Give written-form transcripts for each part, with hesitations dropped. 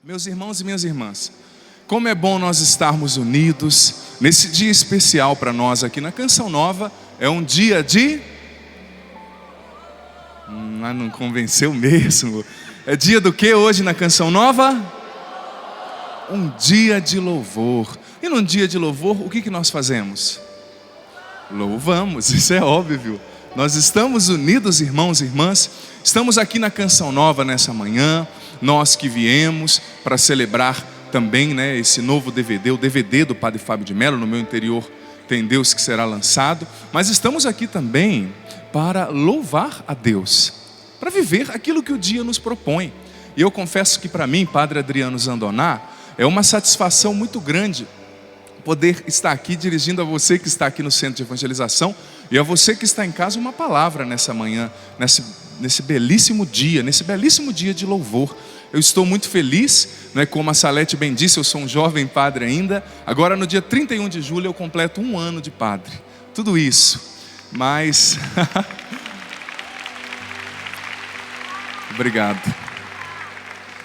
Meus irmãos e minhas irmãs, como é bom nós estarmos unidos nesse dia especial para nós aqui na Canção Nova. É um dia de... não convenceu mesmo. É dia do que hoje na Canção Nova? Um dia de louvor. E num dia de louvor, o que nós fazemos? Louvamos, isso é óbvio. Nós estamos unidos, irmãos e irmãs. Estamos aqui na Canção Nova nessa manhã. Nós que viemos para celebrar também, esse novo DVD, o DVD do Padre Fábio de Mello. No meu interior tem Deus que será lançado. Mas estamos aqui também para louvar a Deus, para viver aquilo que o dia nos propõe. E eu confesso que para mim, Padre Adriano Zandoná, é uma satisfação muito grande poder estar aqui dirigindo a você que está aqui no Centro de Evangelização e a você que está em casa uma palavra nessa manhã, nesse belíssimo dia de louvor. Eu estou muito feliz, como a Salete bem disse, eu sou um jovem padre ainda. Agora no dia 31 de julho eu completo 1 ano de padre. Tudo isso, mas... Obrigado.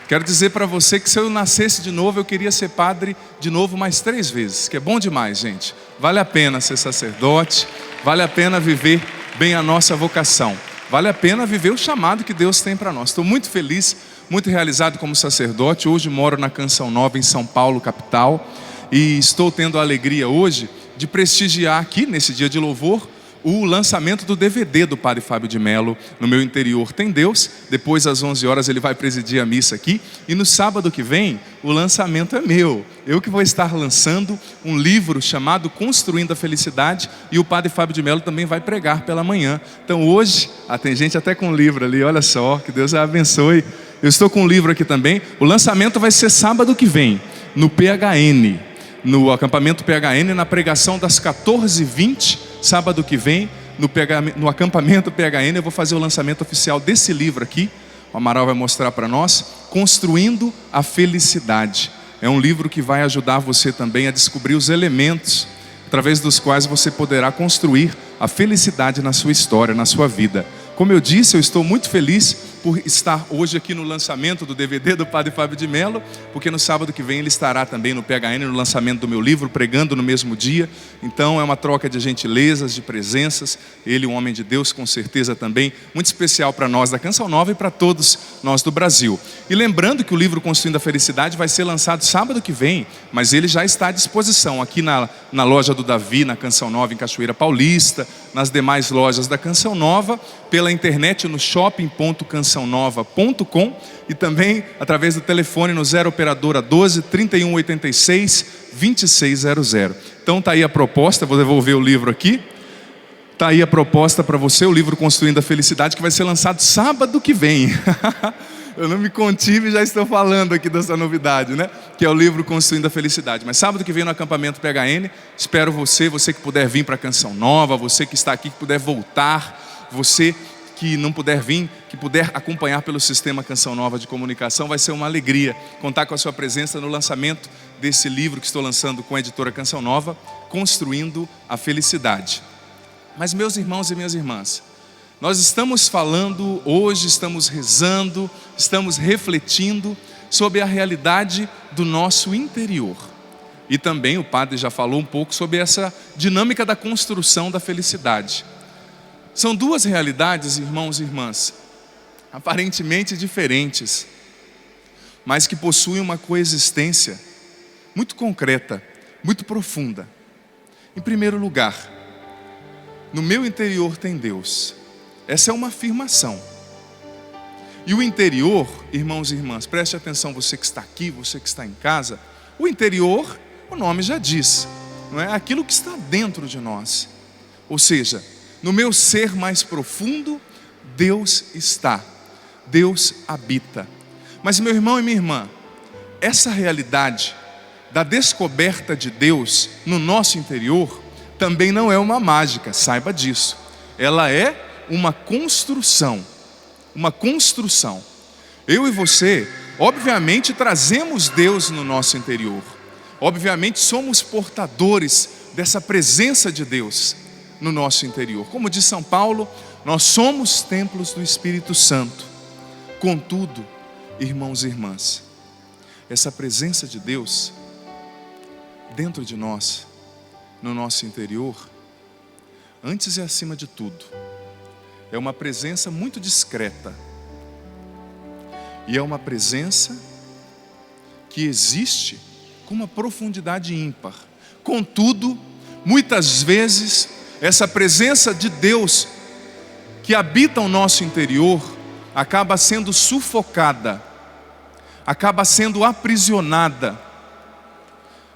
Quero dizer para você que se eu nascesse de novo, eu queria ser padre de novo mais 3 vezes, que é bom demais, gente. Vale a pena ser sacerdote, vale a pena viver bem a nossa vocação, vale a pena viver o chamado que Deus tem para nós. Estou muito feliz, muito realizado como sacerdote. Hoje moro na Canção Nova, em São Paulo, capital, e estou tendo a alegria hoje de prestigiar aqui, nesse dia de louvor, o lançamento do DVD do Padre Fábio de Mello. No meu interior tem Deus. Depois às 11 horas ele vai presidir a missa aqui. E no sábado que vem o lançamento é meu. Eu que vou estar lançando um livro chamado Construindo a Felicidade. E o Padre Fábio de Mello também vai pregar pela manhã. Então hoje, tem gente até com um livro ali, olha só, que Deus a abençoe. Eu estou com um livro aqui também. O lançamento vai ser sábado que vem, no PHN, no acampamento PHN, na pregação das 14h20, sábado que vem, no acampamento PHN, eu vou fazer o lançamento oficial desse livro aqui. O Amaral vai mostrar para nós, Construindo a Felicidade. É um livro que vai ajudar você também a descobrir os elementos através dos quais você poderá construir a felicidade na sua história, na sua vida. Como eu disse, eu estou muito feliz por estar hoje aqui no lançamento do DVD do Padre Fábio de Mello, porque no sábado que vem ele estará também no PHN, no lançamento do meu livro, pregando no mesmo dia. Então é uma troca de gentilezas, de presenças. Ele, um homem de Deus, com certeza também, muito especial para nós da Canção Nova e para todos nós do Brasil. E lembrando que o livro Construindo a Felicidade vai ser lançado sábado que vem, mas ele já está à disposição aqui na loja do Davi, na Canção Nova, em Cachoeira Paulista, nas demais lojas da Canção Nova, pela internet no shopping.cançãonova.com e também através do telefone no 0 operadora 12 3186 2600. Então tá aí a proposta, vou devolver o livro aqui. Tá aí a proposta para você, o livro Construindo a Felicidade, que vai ser lançado sábado que vem. Eu não me contive e já estou falando aqui dessa novidade, que é o livro Construindo a Felicidade. Mas sábado que vem no acampamento PHN, espero você que puder vir para a Canção Nova, você que está aqui, que puder voltar, você que não puder vir, que puder acompanhar pelo sistema Canção Nova de comunicação. Vai ser uma alegria contar com a sua presença no lançamento desse livro que estou lançando com a editora Canção Nova, Construindo a Felicidade. Mas meus irmãos e minhas irmãs, nós estamos falando hoje, estamos rezando, estamos refletindo sobre a realidade do nosso interior. E também o padre já falou um pouco sobre essa dinâmica da construção da felicidade. São 2 realidades, irmãos e irmãs, aparentemente diferentes, mas que possuem uma coexistência muito concreta, muito profunda. Em primeiro lugar, no meu interior tem Deus. Essa é uma afirmação. E o interior, irmãos e irmãs, preste atenção, você que está aqui, você que está em casa. O interior, o nome já diz, não é? Aquilo que está dentro de nós. Ou seja, no meu ser mais profundo, Deus está, Deus habita. Mas meu irmão e minha irmã, essa realidade da descoberta de Deus no nosso interior também não é uma mágica, saiba disso. Ela é uma construção, Eu e você, obviamente, trazemos Deus no nosso interior. Obviamente, somos portadores dessa presença de Deus no nosso interior. Como diz São Paulo, nós somos templos do Espírito Santo. Contudo, irmãos e irmãs, essa presença de Deus dentro de nós, no nosso interior, antes e acima de tudo, é uma presença muito discreta. E é uma presença que existe com uma profundidade ímpar. Contudo, muitas vezes, essa presença de Deus que habita o nosso interior acaba sendo sufocada, acaba sendo aprisionada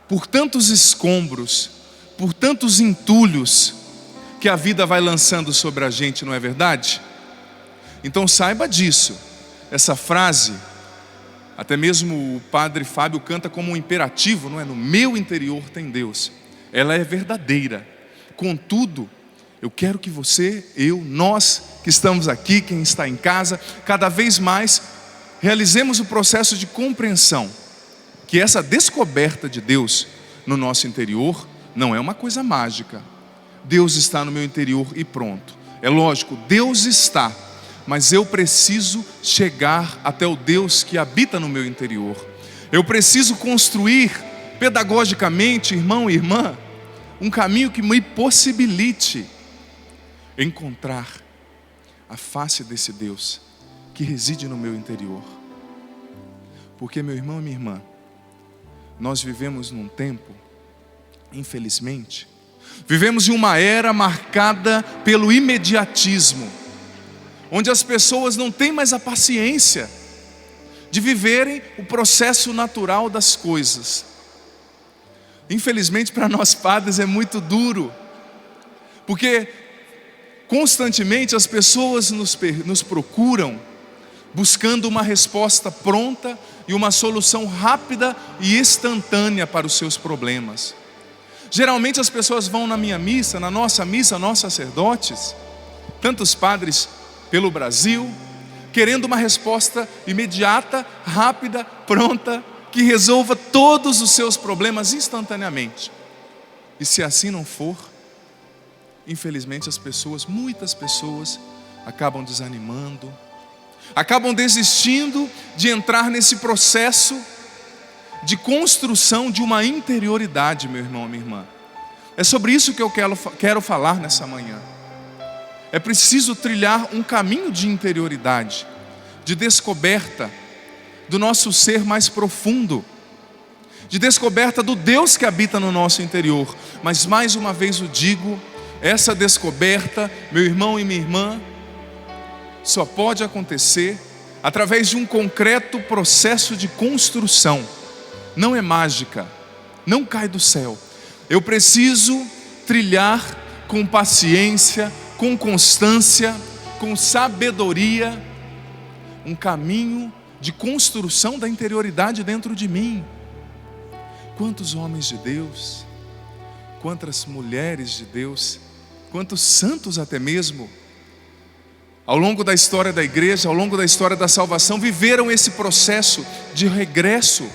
por tantos escombros, por tantos entulhos que a vida vai lançando sobre a gente, não é verdade? Então saiba disso. Essa frase, até mesmo o padre Fábio canta como um imperativo, não é? No meu interior tem Deus. Ela é verdadeira. Contudo, eu quero que você, nós que estamos aqui, quem está em casa, cada vez mais realizemos o processo de compreensão que essa descoberta de Deus no nosso interior não é uma coisa mágica. Deus está no meu interior e pronto. É lógico, Deus está, mas eu preciso chegar até o Deus que habita no meu interior. Eu preciso construir pedagogicamente, irmão e irmã, um caminho que me possibilite encontrar a face desse Deus que reside no meu interior. Porque, meu irmão e minha irmã, nós vivemos num tempo, infelizmente, vivemos em uma era marcada pelo imediatismo, onde as pessoas não têm mais a paciência de viverem o processo natural das coisas. Infelizmente, para nós padres é muito duro, porque constantemente as pessoas nos procuram buscando uma resposta pronta e uma solução rápida e instantânea para os seus problemas. Geralmente as pessoas vão na minha missa, na nossa missa, nós sacerdotes, tantos padres pelo Brasil, querendo uma resposta imediata, rápida, pronta, que resolva todos os seus problemas instantaneamente. E se assim não for, infelizmente muitas pessoas acabam desanimando, acabam desistindo de entrar nesse processo de construção de uma interioridade, meu irmão, minha irmã. É sobre isso que eu quero falar nessa manhã. É preciso trilhar um caminho de interioridade, de descoberta do nosso ser mais profundo, de descoberta do Deus que habita no nosso interior. Mas mais uma vez eu digo, essa descoberta, meu irmão e minha irmã, só pode acontecer através de um concreto processo de construção. Não é mágica, não cai do céu. Eu preciso trilhar com paciência, com constância, com sabedoria, um caminho de construção da interioridade dentro de mim. Quantos homens de Deus, quantas mulheres de Deus, quantos santos até mesmo, ao longo da história da igreja, ao longo da história da salvação, viveram esse processo de regresso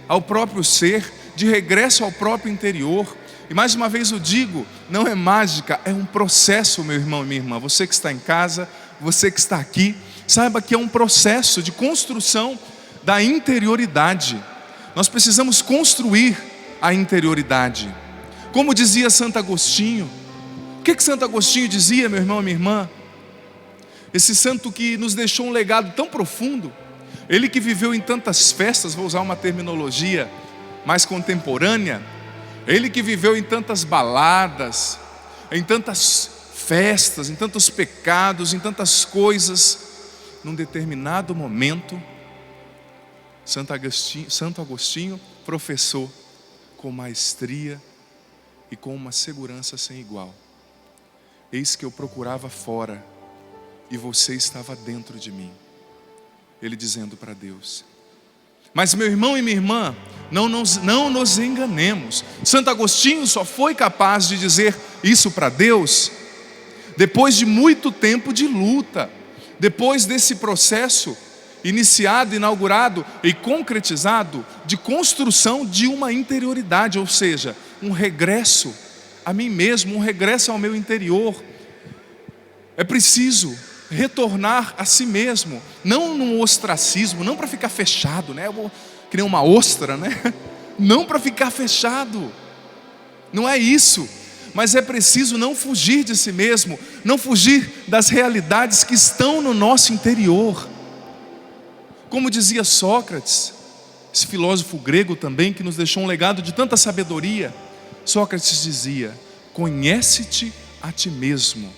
ao próprio ser, de regresso ao próprio interior. E mais uma vez eu digo, não é mágica, é um processo, meu irmão e minha irmã. Você que está em casa, você que está aqui, saiba que é um processo de construção da interioridade. Nós precisamos construir a interioridade. Como dizia Santo Agostinho, o que Santo Agostinho dizia, meu irmão e minha irmã? Esse santo que nos deixou um legado tão profundo, ele que viveu em tantas festas, vou usar uma terminologia mais contemporânea, ele que viveu em tantas baladas, em tantas festas, em tantos pecados, em tantas coisas, num determinado momento, Santo Agostinho professou com maestria e com uma segurança sem igual: eis que eu procurava fora e você estava dentro de mim. Ele dizendo para Deus. Mas meu irmão e minha irmã, não nos enganemos. Santo Agostinho só foi capaz de dizer isso para Deus depois de muito tempo de luta, depois desse processo iniciado, inaugurado e concretizado de construção de uma interioridade, ou seja, um regresso a mim mesmo, um regresso ao meu interior. É preciso retornar a si mesmo, não num ostracismo, não para ficar fechado, né? que nem uma ostra, né? Não para ficar fechado. Não é isso. Mas é preciso não fugir de si mesmo, não fugir das realidades que estão no nosso interior. Como dizia Sócrates, esse filósofo grego também, que nos deixou um legado de tanta sabedoria, Sócrates dizia: conhece-te a ti mesmo.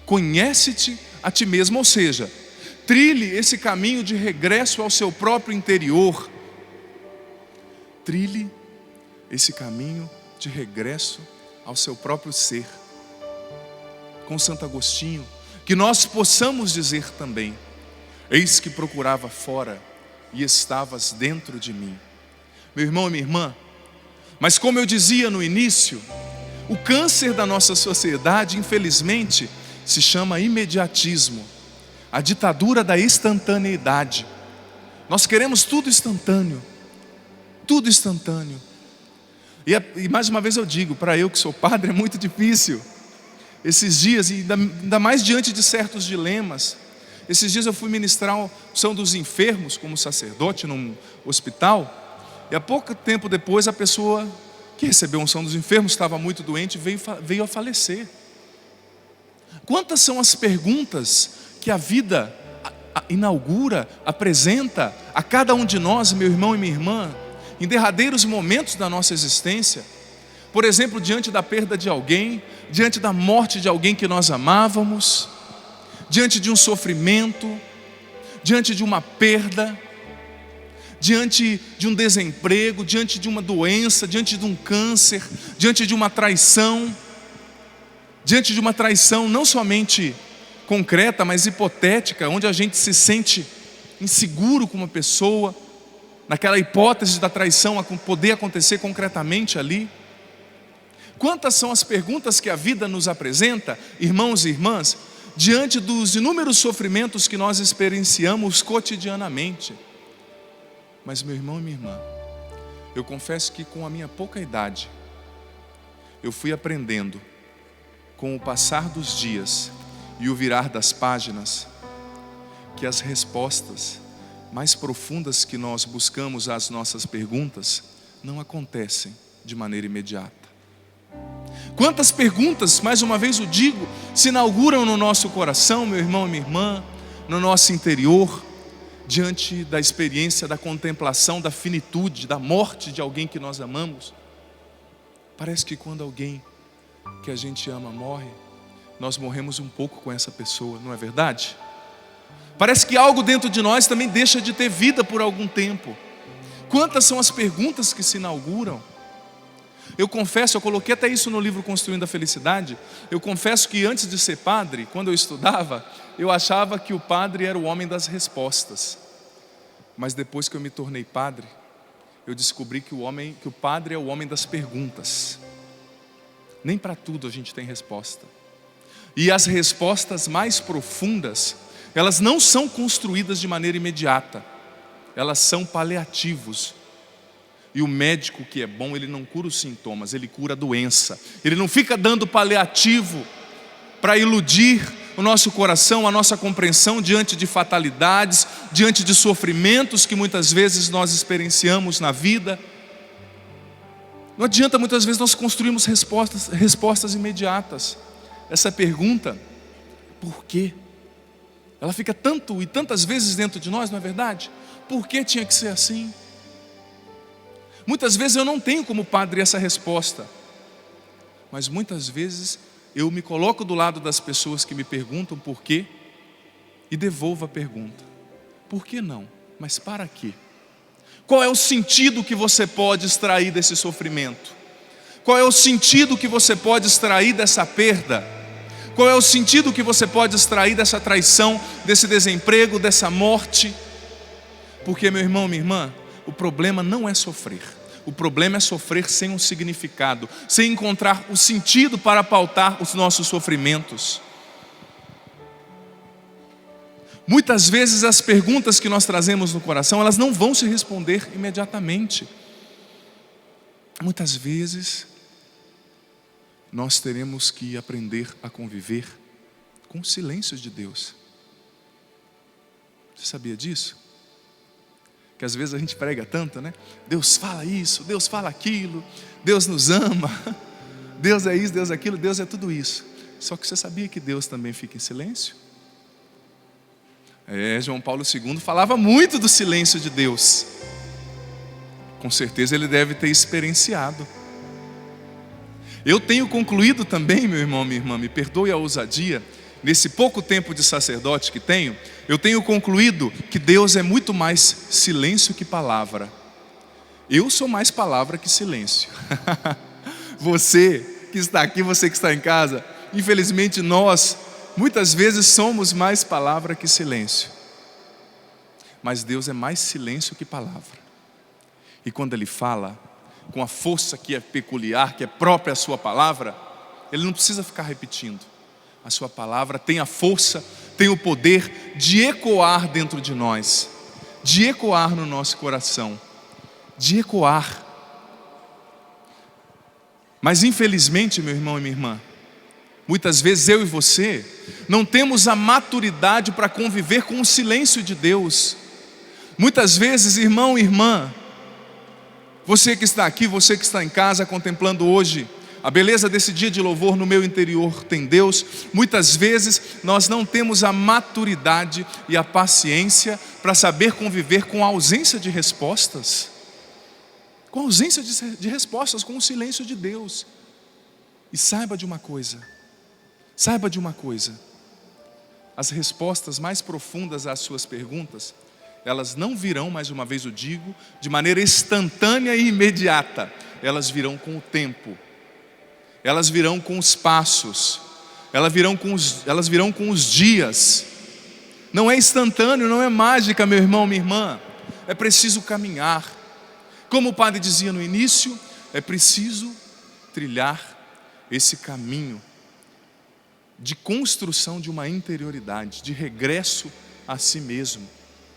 Conhece-te a ti mesmo, ou seja, trilhe esse caminho de regresso ao seu próprio interior. Trilhe esse caminho de regresso ao seu próprio ser. Com Santo Agostinho, que nós possamos dizer também: eis que procurava fora e estavas dentro de mim. Meu irmão e minha irmã, mas como eu dizia no início, o câncer da nossa sociedade, infelizmente, se chama imediatismo, a ditadura da instantaneidade. Nós queremos tudo instantâneo, tudo instantâneo. E mais uma vez eu digo, para eu que sou padre é muito difícil. Esses dias, e ainda mais diante de certos dilemas, esses dias eu fui ministrar a unção dos enfermos como sacerdote num hospital, e há pouco tempo depois a pessoa que recebeu a unção dos enfermos estava muito doente e veio a falecer. Quantas são as perguntas que a vida inaugura, apresenta a cada um de nós, meu irmão e minha irmã, em derradeiros momentos da nossa existência. Por exemplo, diante da perda de alguém, diante da morte de alguém que nós amávamos, diante de um sofrimento, diante de uma perda, diante de um desemprego, diante de uma doença, diante de um câncer, diante de uma traição, diante de uma traição não somente concreta, mas hipotética, onde a gente se sente inseguro com uma pessoa, naquela hipótese da traição poder acontecer concretamente ali. Quantas são as perguntas que a vida nos apresenta, irmãos e irmãs, diante dos inúmeros sofrimentos que nós experienciamos cotidianamente. Mas meu irmão e minha irmã, eu confesso que com a minha pouca idade, eu fui aprendendo, com o passar dos dias e o virar das páginas, que as respostas mais profundas que nós buscamos às nossas perguntas não acontecem de maneira imediata. Quantas perguntas, mais uma vez eu digo, se inauguram no nosso coração, meu irmão e minha irmã, no nosso interior, diante da experiência da contemplação, da finitude, da morte de alguém que nós amamos. Parece que quando alguém que a gente ama morre, nós morremos um pouco com essa pessoa, não é verdade? Parece que algo dentro de nós também deixa de ter vida por algum tempo. Quantas são as perguntas que se inauguram? Eu confesso, eu coloquei até isso no livro Construindo a Felicidade. Eu confesso que antes de ser padre, quando eu estudava, eu achava que o padre era o homem das respostas. Mas depois que eu me tornei padre, eu descobri que o padre é o homem das perguntas. Nem para tudo a gente tem resposta. E as respostas mais profundas, elas não são construídas de maneira imediata. Elas são paliativos. E o médico que é bom, ele não cura os sintomas, ele cura a doença. Ele não fica dando paliativo para iludir o nosso coração, a nossa compreensão diante de fatalidades, diante de sofrimentos que muitas vezes nós experienciamos na vida. Não adianta muitas vezes nós construirmos respostas imediatas. Essa pergunta, por quê? Ela fica tanto e tantas vezes dentro de nós, não é verdade? Por que tinha que ser assim? Muitas vezes eu não tenho como padre essa resposta, mas muitas vezes eu me coloco do lado das pessoas que me perguntam por quê e devolvo a pergunta. Por que não? Mas para quê? Qual é o sentido que você pode extrair desse sofrimento? Qual é o sentido que você pode extrair dessa perda? Qual é o sentido que você pode extrair dessa traição, desse desemprego, dessa morte? Porque, meu irmão, minha irmã, o problema não é sofrer. O problema é sofrer sem um significado, sem encontrar o sentido para pautar os nossos sofrimentos. Muitas vezes as perguntas que nós trazemos no coração, elas não vão se responder imediatamente. Muitas vezes nós teremos que aprender a conviver com o silêncio de Deus. Você sabia disso? que às vezes a gente prega tanto, né? Deus fala isso, Deus fala aquilo, Deus nos ama, Deus é isso, Deus é aquilo, Deus é tudo isso. Só que você sabia que Deus também fica em silêncio? João Paulo II falava muito do silêncio de Deus. Com certeza ele deve ter experienciado. Eu tenho concluído também, meu irmão, minha irmã, me perdoe a ousadia, nesse pouco tempo de sacerdote que tenho, eu tenho concluído que Deus é muito mais silêncio que palavra. Eu sou mais palavra que silêncio. Você que está aqui, você que está em casa, infelizmente nós, muitas vezes somos mais palavra que silêncio. Mas Deus é mais silêncio que palavra. E quando Ele fala, com a força que é peculiar, que é própria à sua palavra, Ele não precisa ficar repetindo. A sua palavra tem a força, tem o poder de ecoar dentro de nós, de ecoar no nosso coração, de ecoar. Mas infelizmente, meu irmão e minha irmã, muitas vezes eu e você não temos a maturidade para conviver com o silêncio de Deus. Muitas vezes, irmão e irmã, você que está aqui, você que está em casa contemplando hoje a beleza desse dia de louvor, no meu interior tem Deus. Muitas vezes nós não temos a maturidade e a paciência para saber conviver com a ausência de respostas. Com a ausência de respostas, com o silêncio de Deus. E saiba de uma coisa, as respostas mais profundas às suas perguntas, elas não virão, mais uma vez eu digo, de maneira instantânea e imediata. Elas virão com o tempo, elas virão com os passos, elas virão com os dias. Não é instantâneo, não é mágica, meu irmão, minha irmã. É preciso caminhar. Como o padre dizia no início, é preciso trilhar esse caminho de construção de uma interioridade, de regresso a si mesmo.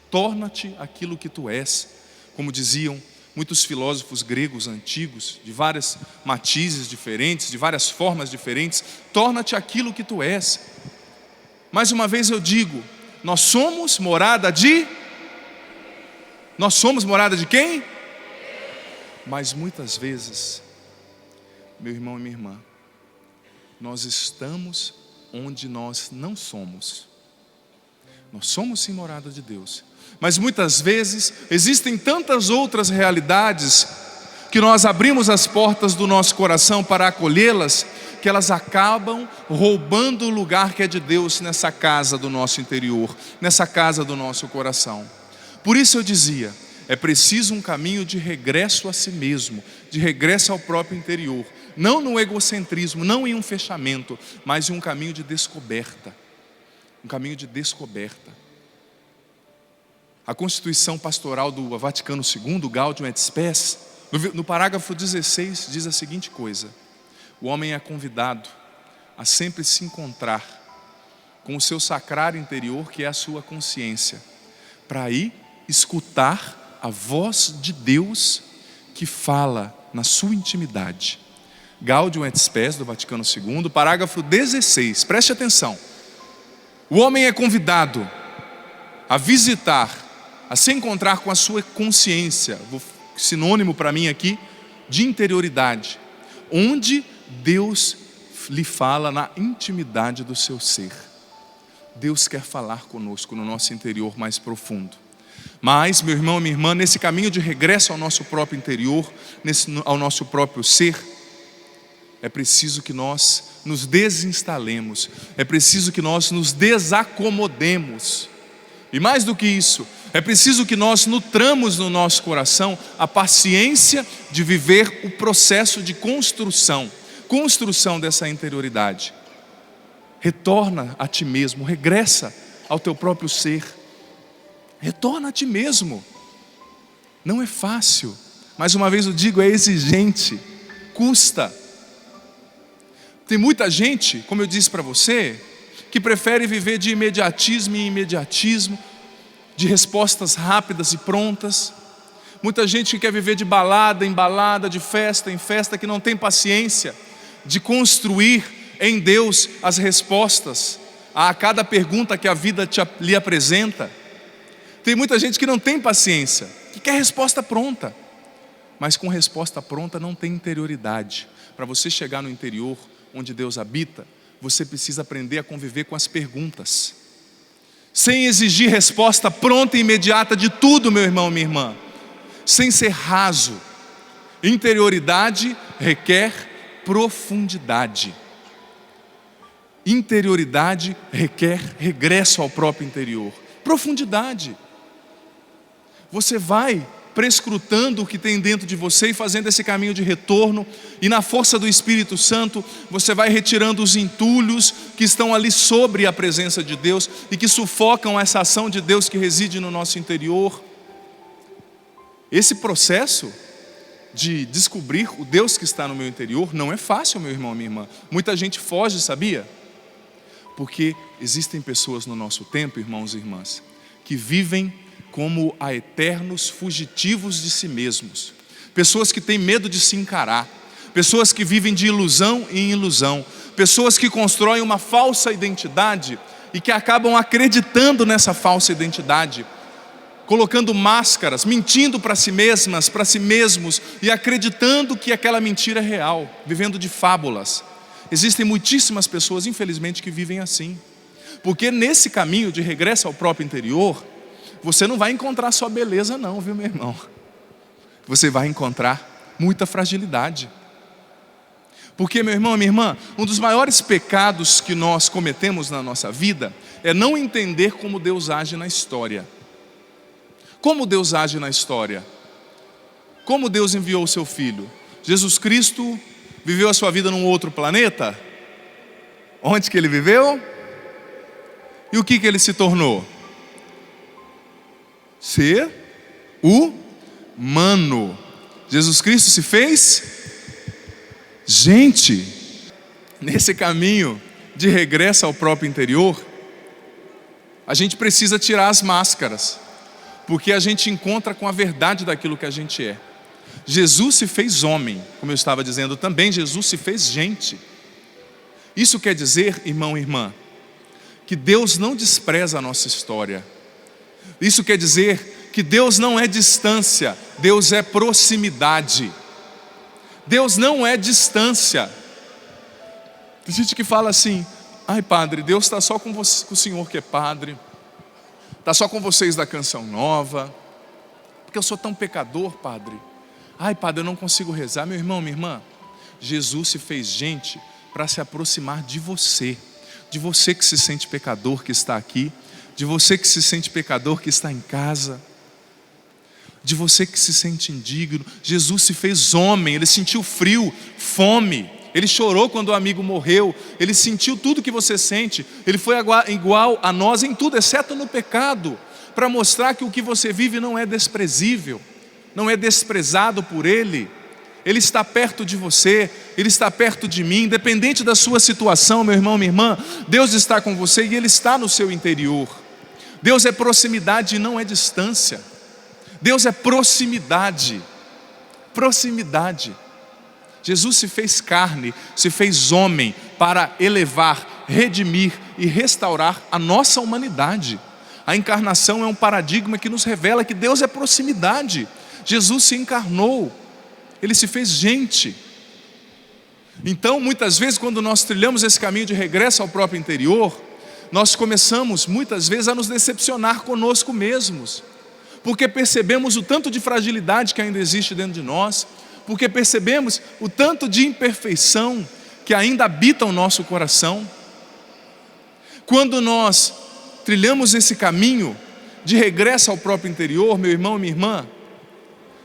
Torna-te aquilo que tu és, como diziam muitos filósofos gregos antigos, de várias matizes diferentes, de várias formas diferentes. Torna-te aquilo que tu és. Mais uma vez eu digo, nós somos morada de quem? Mas muitas vezes, meu irmão e minha irmã, nós estamos onde nós não somos. Nós somos sim morada de Deus, mas muitas vezes existem tantas outras realidades que nós abrimos as portas do nosso coração para acolhê-las, que elas acabam roubando o lugar que é de Deus nessa casa do nosso interior, nessa casa do nosso coração. Por isso eu dizia, é preciso um caminho de regresso a si mesmo, de regresso ao próprio interior, não no egocentrismo, não em um fechamento, mas em um caminho de descoberta. Um caminho de descoberta. A Constituição Pastoral do Vaticano II, Gaudium et Spes, no parágrafo 16, diz a seguinte coisa: o homem é convidado a sempre se encontrar com o seu sacrário interior, que é a sua consciência, para aí escutar a voz de Deus que fala na sua intimidade. Gaudium et Spes, do Vaticano II, parágrafo 16, preste atenção. O homem é convidado a visitar, a se encontrar com a sua consciência, sinônimo para mim aqui, de interioridade, onde Deus lhe fala na intimidade do seu ser. Deus quer falar conosco no nosso interior mais profundo. Mas, meu irmão e minha irmã, nesse caminho de regresso ao nosso próprio interior, ao nosso próprio ser, é preciso que nós nos desinstalemos, é preciso que nós nos desacomodemos. E mais do que isso, é preciso que nós nutramos no nosso coração a paciência de viver o processo de construção dessa interioridade. Retorna a ti mesmo, regressa ao teu próprio ser. Retorna a ti mesmo. Não é fácil, mais uma vez eu digo, é exigente, custa. Tem muita gente, como eu disse para você, que prefere viver de imediatismo em imediatismo, de respostas rápidas e prontas. Muita gente que quer viver de balada em balada, de festa em festa, que não tem paciência de construir em Deus as respostas a cada pergunta que a vida lhe apresenta. Tem muita gente que não tem paciência, que quer resposta pronta. Mas com resposta pronta não tem interioridade. Para você chegar no interior, onde Deus habita, você precisa aprender a conviver com as perguntas. Sem exigir resposta pronta e imediata de tudo, meu irmão, minha irmã. Sem ser raso. Interioridade requer profundidade. Interioridade requer regresso ao próprio interior. Profundidade. Você vai prescrutando o que tem dentro de você e fazendo esse caminho de retorno, e na força do Espírito Santo, você vai retirando os entulhos que estão ali sobre a presença de Deus e que sufocam essa ação de Deus que reside no nosso interior. Esse processo de descobrir o Deus que está no meu interior não é fácil, meu irmão, minha irmã. Muita gente foge, sabia? Porque existem pessoas no nosso tempo, irmãos e irmãs, que vivem como a eternos fugitivos de si mesmos. Pessoas que têm medo de se encarar. Pessoas que vivem de ilusão em ilusão. Pessoas que constroem uma falsa identidade e que acabam acreditando nessa falsa identidade, colocando máscaras, mentindo para si mesmas, para si mesmos, e acreditando que aquela mentira é real, vivendo de fábulas. Existem muitíssimas pessoas, infelizmente, que vivem assim. Porque nesse caminho de regresso ao próprio interior, você não vai encontrar só beleza não, viu, meu irmão? Você vai encontrar muita fragilidade. Porque, meu irmão, minha irmã, um dos maiores pecados que nós cometemos na nossa vida é não entender como Deus age na história. Como Deus age na história? Como Deus enviou o seu Filho? Jesus Cristo viveu a sua vida num outro planeta? Onde que ele viveu? E o que ele se tornou? Ser humano. Jesus Cristo se fez gente. Nesse caminho de regresso ao próprio interior, a gente precisa tirar as máscaras, porque a gente encontra com a verdade daquilo que a gente é. Jesus se fez homem, como eu estava dizendo também, Jesus se fez gente. Isso quer dizer, irmão e irmã, que Deus não despreza a nossa história. Isso quer dizer que Deus não é distância, Deus é proximidade. Deus não é distância. Tem gente que fala assim: ai padre, Deus está só com você, com o senhor que é padre, está só com vocês da Canção Nova, porque eu sou tão pecador, padre. Ai padre, eu não consigo rezar. Meu irmão, minha irmã, Jesus se fez gente para se aproximar de você que se sente pecador, que está aqui, de você que se sente pecador, que está em casa, de você que se sente indigno. Jesus se fez homem, ele sentiu frio, fome, ele chorou quando o amigo morreu, ele sentiu tudo que você sente, ele foi igual a nós em tudo, exceto no pecado, para mostrar que o que você vive não é desprezível, não é desprezado por ele. Ele está perto de você, ele está perto de mim, independente da sua situação, meu irmão, minha irmã, Deus está com você e ele está no seu interior. Deus é proximidade e não é distância. Deus é proximidade. Proximidade. Jesus se fez carne, se fez homem para elevar, redimir e restaurar a nossa humanidade. A encarnação é um paradigma que nos revela que Deus é proximidade. Jesus se encarnou, ele se fez gente. Então, muitas vezes, quando nós trilhamos esse caminho de regresso ao próprio interior, nós começamos muitas vezes a nos decepcionar conosco mesmos, porque percebemos o tanto de fragilidade que ainda existe dentro de nós, porque percebemos o tanto de imperfeição que ainda habita o nosso coração. Quando nós trilhamos esse caminho de regresso ao próprio interior, meu irmão e minha irmã,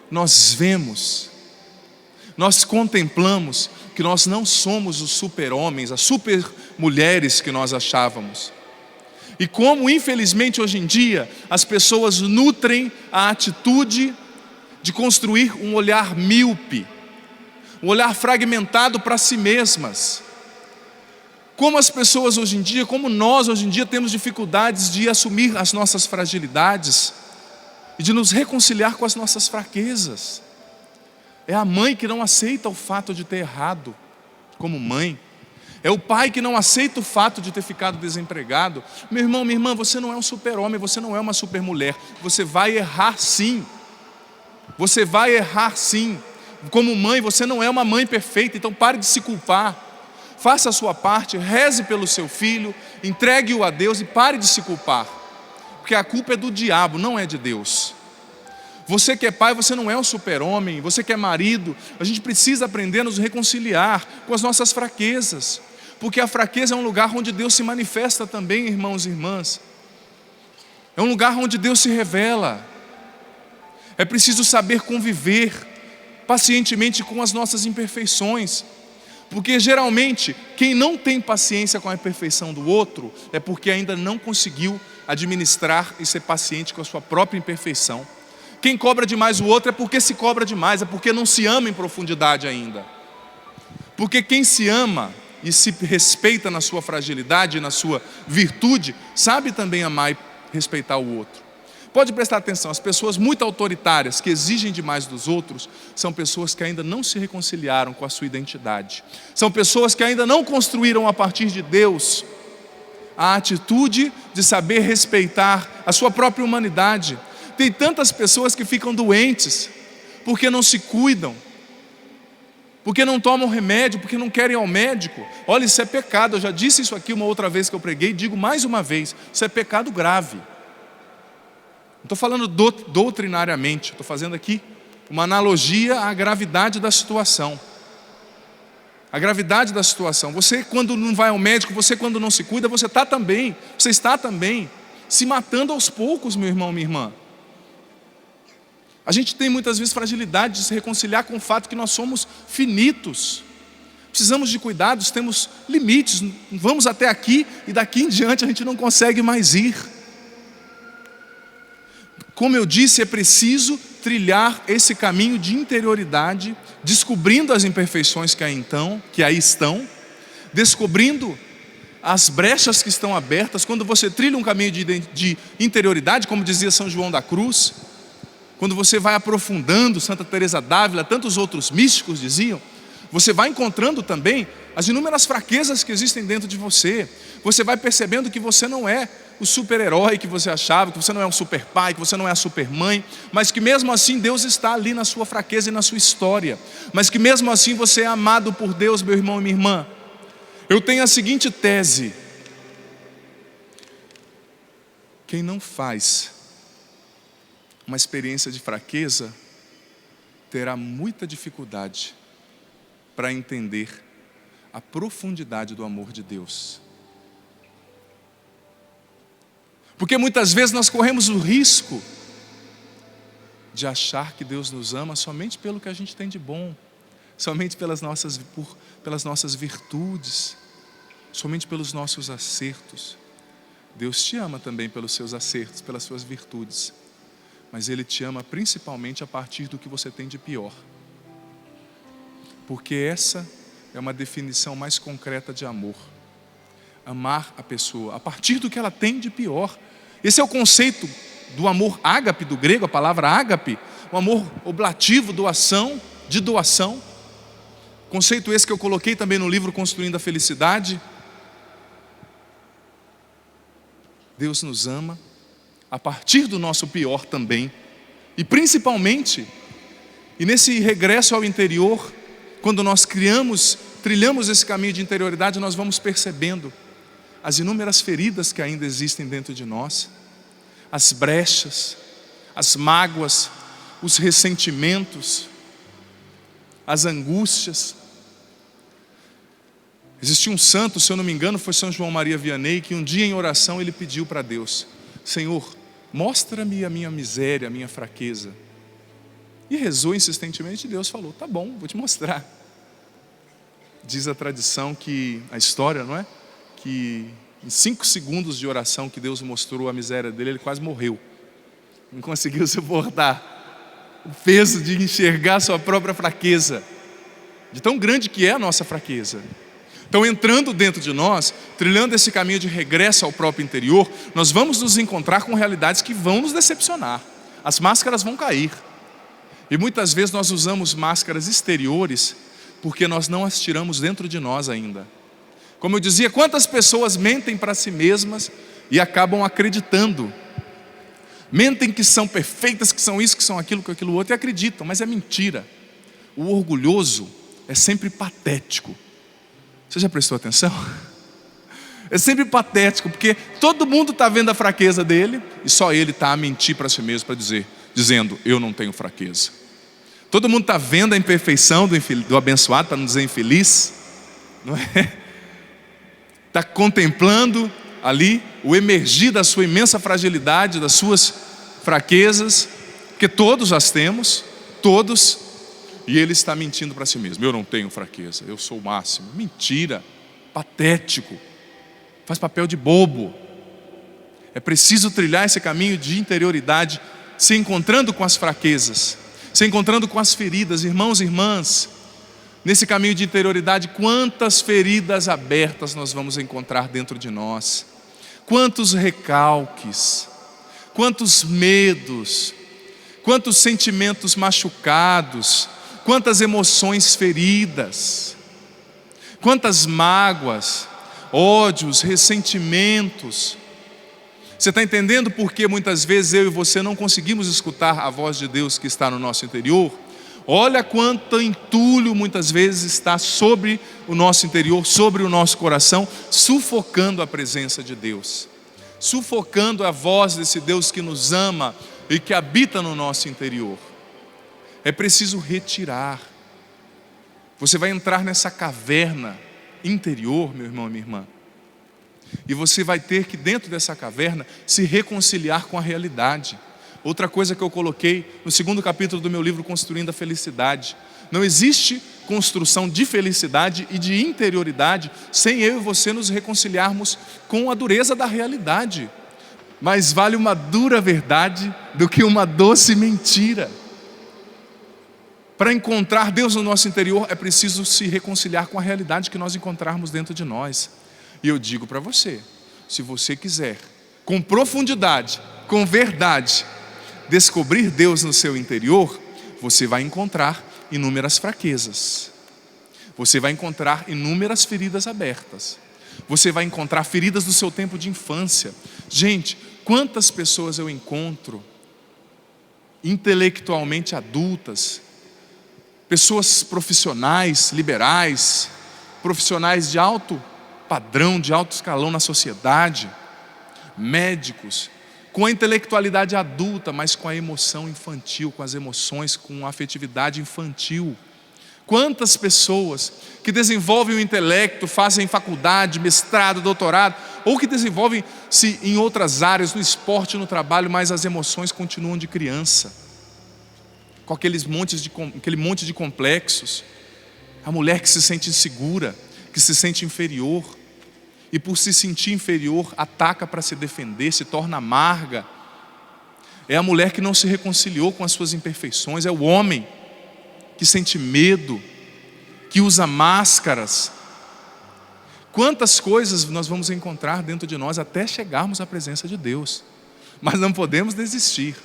nós vemos, nós contemplamos que nós não somos os super-homens, as super-mulheres que nós achávamos. E como infelizmente hoje em dia as pessoas nutrem a atitude de construir um olhar míope, um olhar fragmentado para si mesmas. Como as pessoas hoje em dia, como nós hoje em dia temos dificuldades de assumir as nossas fragilidades e de nos reconciliar com as nossas fraquezas. É a mãe que não aceita o fato de ter errado como mãe. É o pai que não aceita o fato de ter ficado desempregado. Meu irmão, minha irmã, você não é um super-homem, você não é uma super-mulher. Você vai errar sim. Você vai errar sim. Como mãe, você não é uma mãe perfeita, então pare de se culpar. Faça a sua parte, reze pelo seu filho, entregue-o a Deus e pare de se culpar. Porque a culpa é do diabo, não é de Deus. Você que é pai, você não é um super-homem. Você que é marido, a gente precisa aprender a nos reconciliar com as nossas fraquezas. Porque a fraqueza é um lugar onde Deus se manifesta também, irmãos e irmãs. É um lugar onde Deus se revela. É preciso saber conviver pacientemente com as nossas imperfeições. Porque geralmente, quem não tem paciência com a imperfeição do outro é porque ainda não conseguiu administrar e ser paciente com a sua própria imperfeição. Quem cobra demais o outro é porque se cobra demais, é porque não se ama em profundidade ainda. Porque quem se ama e se respeita na sua fragilidade e na sua virtude, sabe também amar e respeitar o outro. Pode prestar atenção, as pessoas muito autoritárias, que exigem demais dos outros, são pessoas que ainda não se reconciliaram com a sua identidade. São pessoas que ainda não construíram a partir de Deus a atitude de saber respeitar a sua própria humanidade. Tem tantas pessoas que ficam doentes porque não se cuidam, porque não tomam remédio, porque não querem ir ao médico. Olha, isso é pecado. Eu já disse isso aqui uma outra vez que eu preguei, digo mais uma vez, isso é pecado grave. Não estou falando doutrinariamente, estou fazendo aqui uma analogia à gravidade da situação. A gravidade da situação. Você quando não vai ao médico, você quando não se cuida, você está também se matando aos poucos, meu irmão, minha irmã. A gente tem muitas vezes fragilidade de se reconciliar com o fato que nós somos finitos. Precisamos de cuidados, temos limites, vamos até aqui e daqui em diante a gente não consegue mais ir. Como eu disse, é preciso trilhar esse caminho de interioridade, descobrindo as imperfeições que aí estão, descobrindo as brechas que estão abertas. Quando você trilha um caminho de interioridade, como dizia São João da Cruz, quando você vai aprofundando, Santa Teresa d'Ávila, tantos outros místicos diziam, você vai encontrando também as inúmeras fraquezas que existem dentro de você. Você vai percebendo que você não é o super-herói que você achava, que você não é um super-pai, que você não é a super-mãe, mas que mesmo assim Deus está ali na sua fraqueza e na sua história. Mas que mesmo assim você é amado por Deus, meu irmão e minha irmã. Eu tenho a seguinte tese: quem não faz uma experiência de fraqueza terá muita dificuldade para entender a profundidade do amor de Deus. Porque muitas vezes nós corremos o risco de achar que Deus nos ama somente pelo que a gente tem de bom, somente pelas nossas virtudes, somente pelos nossos acertos. Deus te ama também pelos seus acertos, pelas suas virtudes, mas Ele te ama principalmente a partir do que você tem de pior. Porque essa é uma definição mais concreta de amor. Amar a pessoa a partir do que ela tem de pior. Esse é o conceito do amor ágape, do grego, a palavra ágape, o amor oblativo, de doação. Conceito esse que eu coloquei também no livro Construindo a Felicidade. Deus nos ama a partir do nosso pior também. E principalmente, e nesse regresso ao interior, quando nós trilhamos esse caminho de interioridade, nós vamos percebendo as inúmeras feridas que ainda existem dentro de nós, as brechas, as mágoas, os ressentimentos, as angústias. Existia um santo, se eu não me engano, foi São João Maria Vianney, que um dia em oração ele pediu para Deus: Senhor, mostra-me a minha miséria, a minha fraqueza. E rezou insistentemente, e Deus falou: tá bom, vou te mostrar. Diz a tradição a história, não é? Que em 5 segundos de oração que Deus mostrou a miséria dele, ele quase morreu. Não conseguiu suportar o peso de enxergar sua própria fraqueza, de tão grande que é a nossa fraqueza. Então, entrando dentro de nós, trilhando esse caminho de regresso ao próprio interior, nós vamos nos encontrar com realidades que vão nos decepcionar. As máscaras vão cair. E muitas vezes nós usamos máscaras exteriores porque nós não as tiramos dentro de nós ainda. Como eu dizia, quantas pessoas mentem para si mesmas e acabam acreditando. Mentem que são perfeitas, que são isso, que são aquilo, que aquilo outro, e acreditam, mas é mentira. O orgulhoso é sempre patético. Você já prestou atenção? É sempre patético, porque todo mundo está vendo a fraqueza dele e só ele está a mentir para si mesmo, dizendo, eu não tenho fraqueza. Todo mundo está vendo a imperfeição do abençoado, para não dizer infeliz, não é? Está contemplando ali o emergir da sua imensa fragilidade, das suas fraquezas, porque todos as temos, todos, e ele está mentindo para si mesmo, eu não tenho fraqueza, eu sou o máximo. Mentira, patético, faz papel de bobo. É preciso trilhar esse caminho de interioridade, se encontrando com as fraquezas, se encontrando com as feridas. Irmãos e irmãs, nesse caminho de interioridade, quantas feridas abertas nós vamos encontrar dentro de nós, quantos recalques, quantos medos, quantos sentimentos machucados, quantas emoções feridas, quantas mágoas, ódios, ressentimentos. Você está entendendo por que muitas vezes eu e você não conseguimos escutar a voz de Deus que está no nosso interior? Olha quanto entulho muitas vezes está sobre o nosso interior, sobre o nosso coração, sufocando a presença de Deus, sufocando a voz desse Deus que nos ama e que habita no nosso interior. É preciso retirar. Você vai entrar nessa caverna interior, meu irmão e minha irmã, e você vai ter que, dentro dessa caverna, se reconciliar com a realidade. Outra coisa que eu coloquei no 2º capítulo do meu livro, Construindo a Felicidade: não existe construção de felicidade e de interioridade sem eu e você nos reconciliarmos com a dureza da realidade. Mais vale uma dura verdade do que uma doce mentira. Para encontrar Deus no nosso interior, é preciso se reconciliar com a realidade que nós encontrarmos dentro de nós. E eu digo para você, se você quiser, com profundidade, com verdade, descobrir Deus no seu interior, você vai encontrar inúmeras fraquezas, você vai encontrar inúmeras feridas abertas, você vai encontrar feridas do seu tempo de infância. Gente, quantas pessoas eu encontro intelectualmente adultas, pessoas profissionais, liberais, profissionais de alto padrão, de alto escalão na sociedade, médicos, com a intelectualidade adulta, mas com a emoção infantil, com as emoções, com a afetividade infantil. Quantas pessoas que desenvolvem o intelecto, fazem faculdade, mestrado, doutorado, ou que desenvolvem-se em outras áreas, no esporte, no trabalho, mas as emoções continuam de criança, com aquele monte de complexos. A mulher que se sente insegura, que se sente inferior, e por se sentir inferior, ataca para se defender, se torna amarga. É a mulher que não se reconciliou com as suas imperfeições, é o homem que sente medo, que usa máscaras. Quantas coisas nós vamos encontrar dentro de nós até chegarmos à presença de Deus, mas não podemos desistir.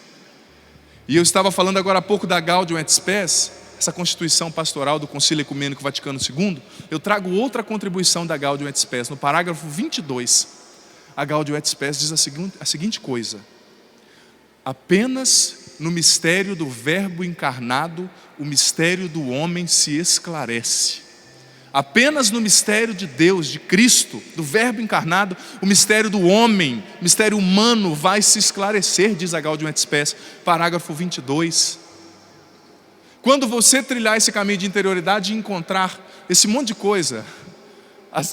E eu estava falando agora há pouco da Gaudium et Spes, essa constituição pastoral do Concílio Ecumênico Vaticano II. Eu trago outra contribuição da Gaudium et Spes. No parágrafo 22, a Gaudium et Spes diz a seguinte coisa: apenas no mistério do Verbo encarnado, o mistério do homem se esclarece. Apenas no mistério de Deus, de Cristo, do Verbo encarnado, o mistério do homem, o mistério humano vai se esclarecer, diz a Gaudium et Spes, parágrafo 22. Quando você trilhar esse caminho de interioridade e encontrar esse monte de coisa,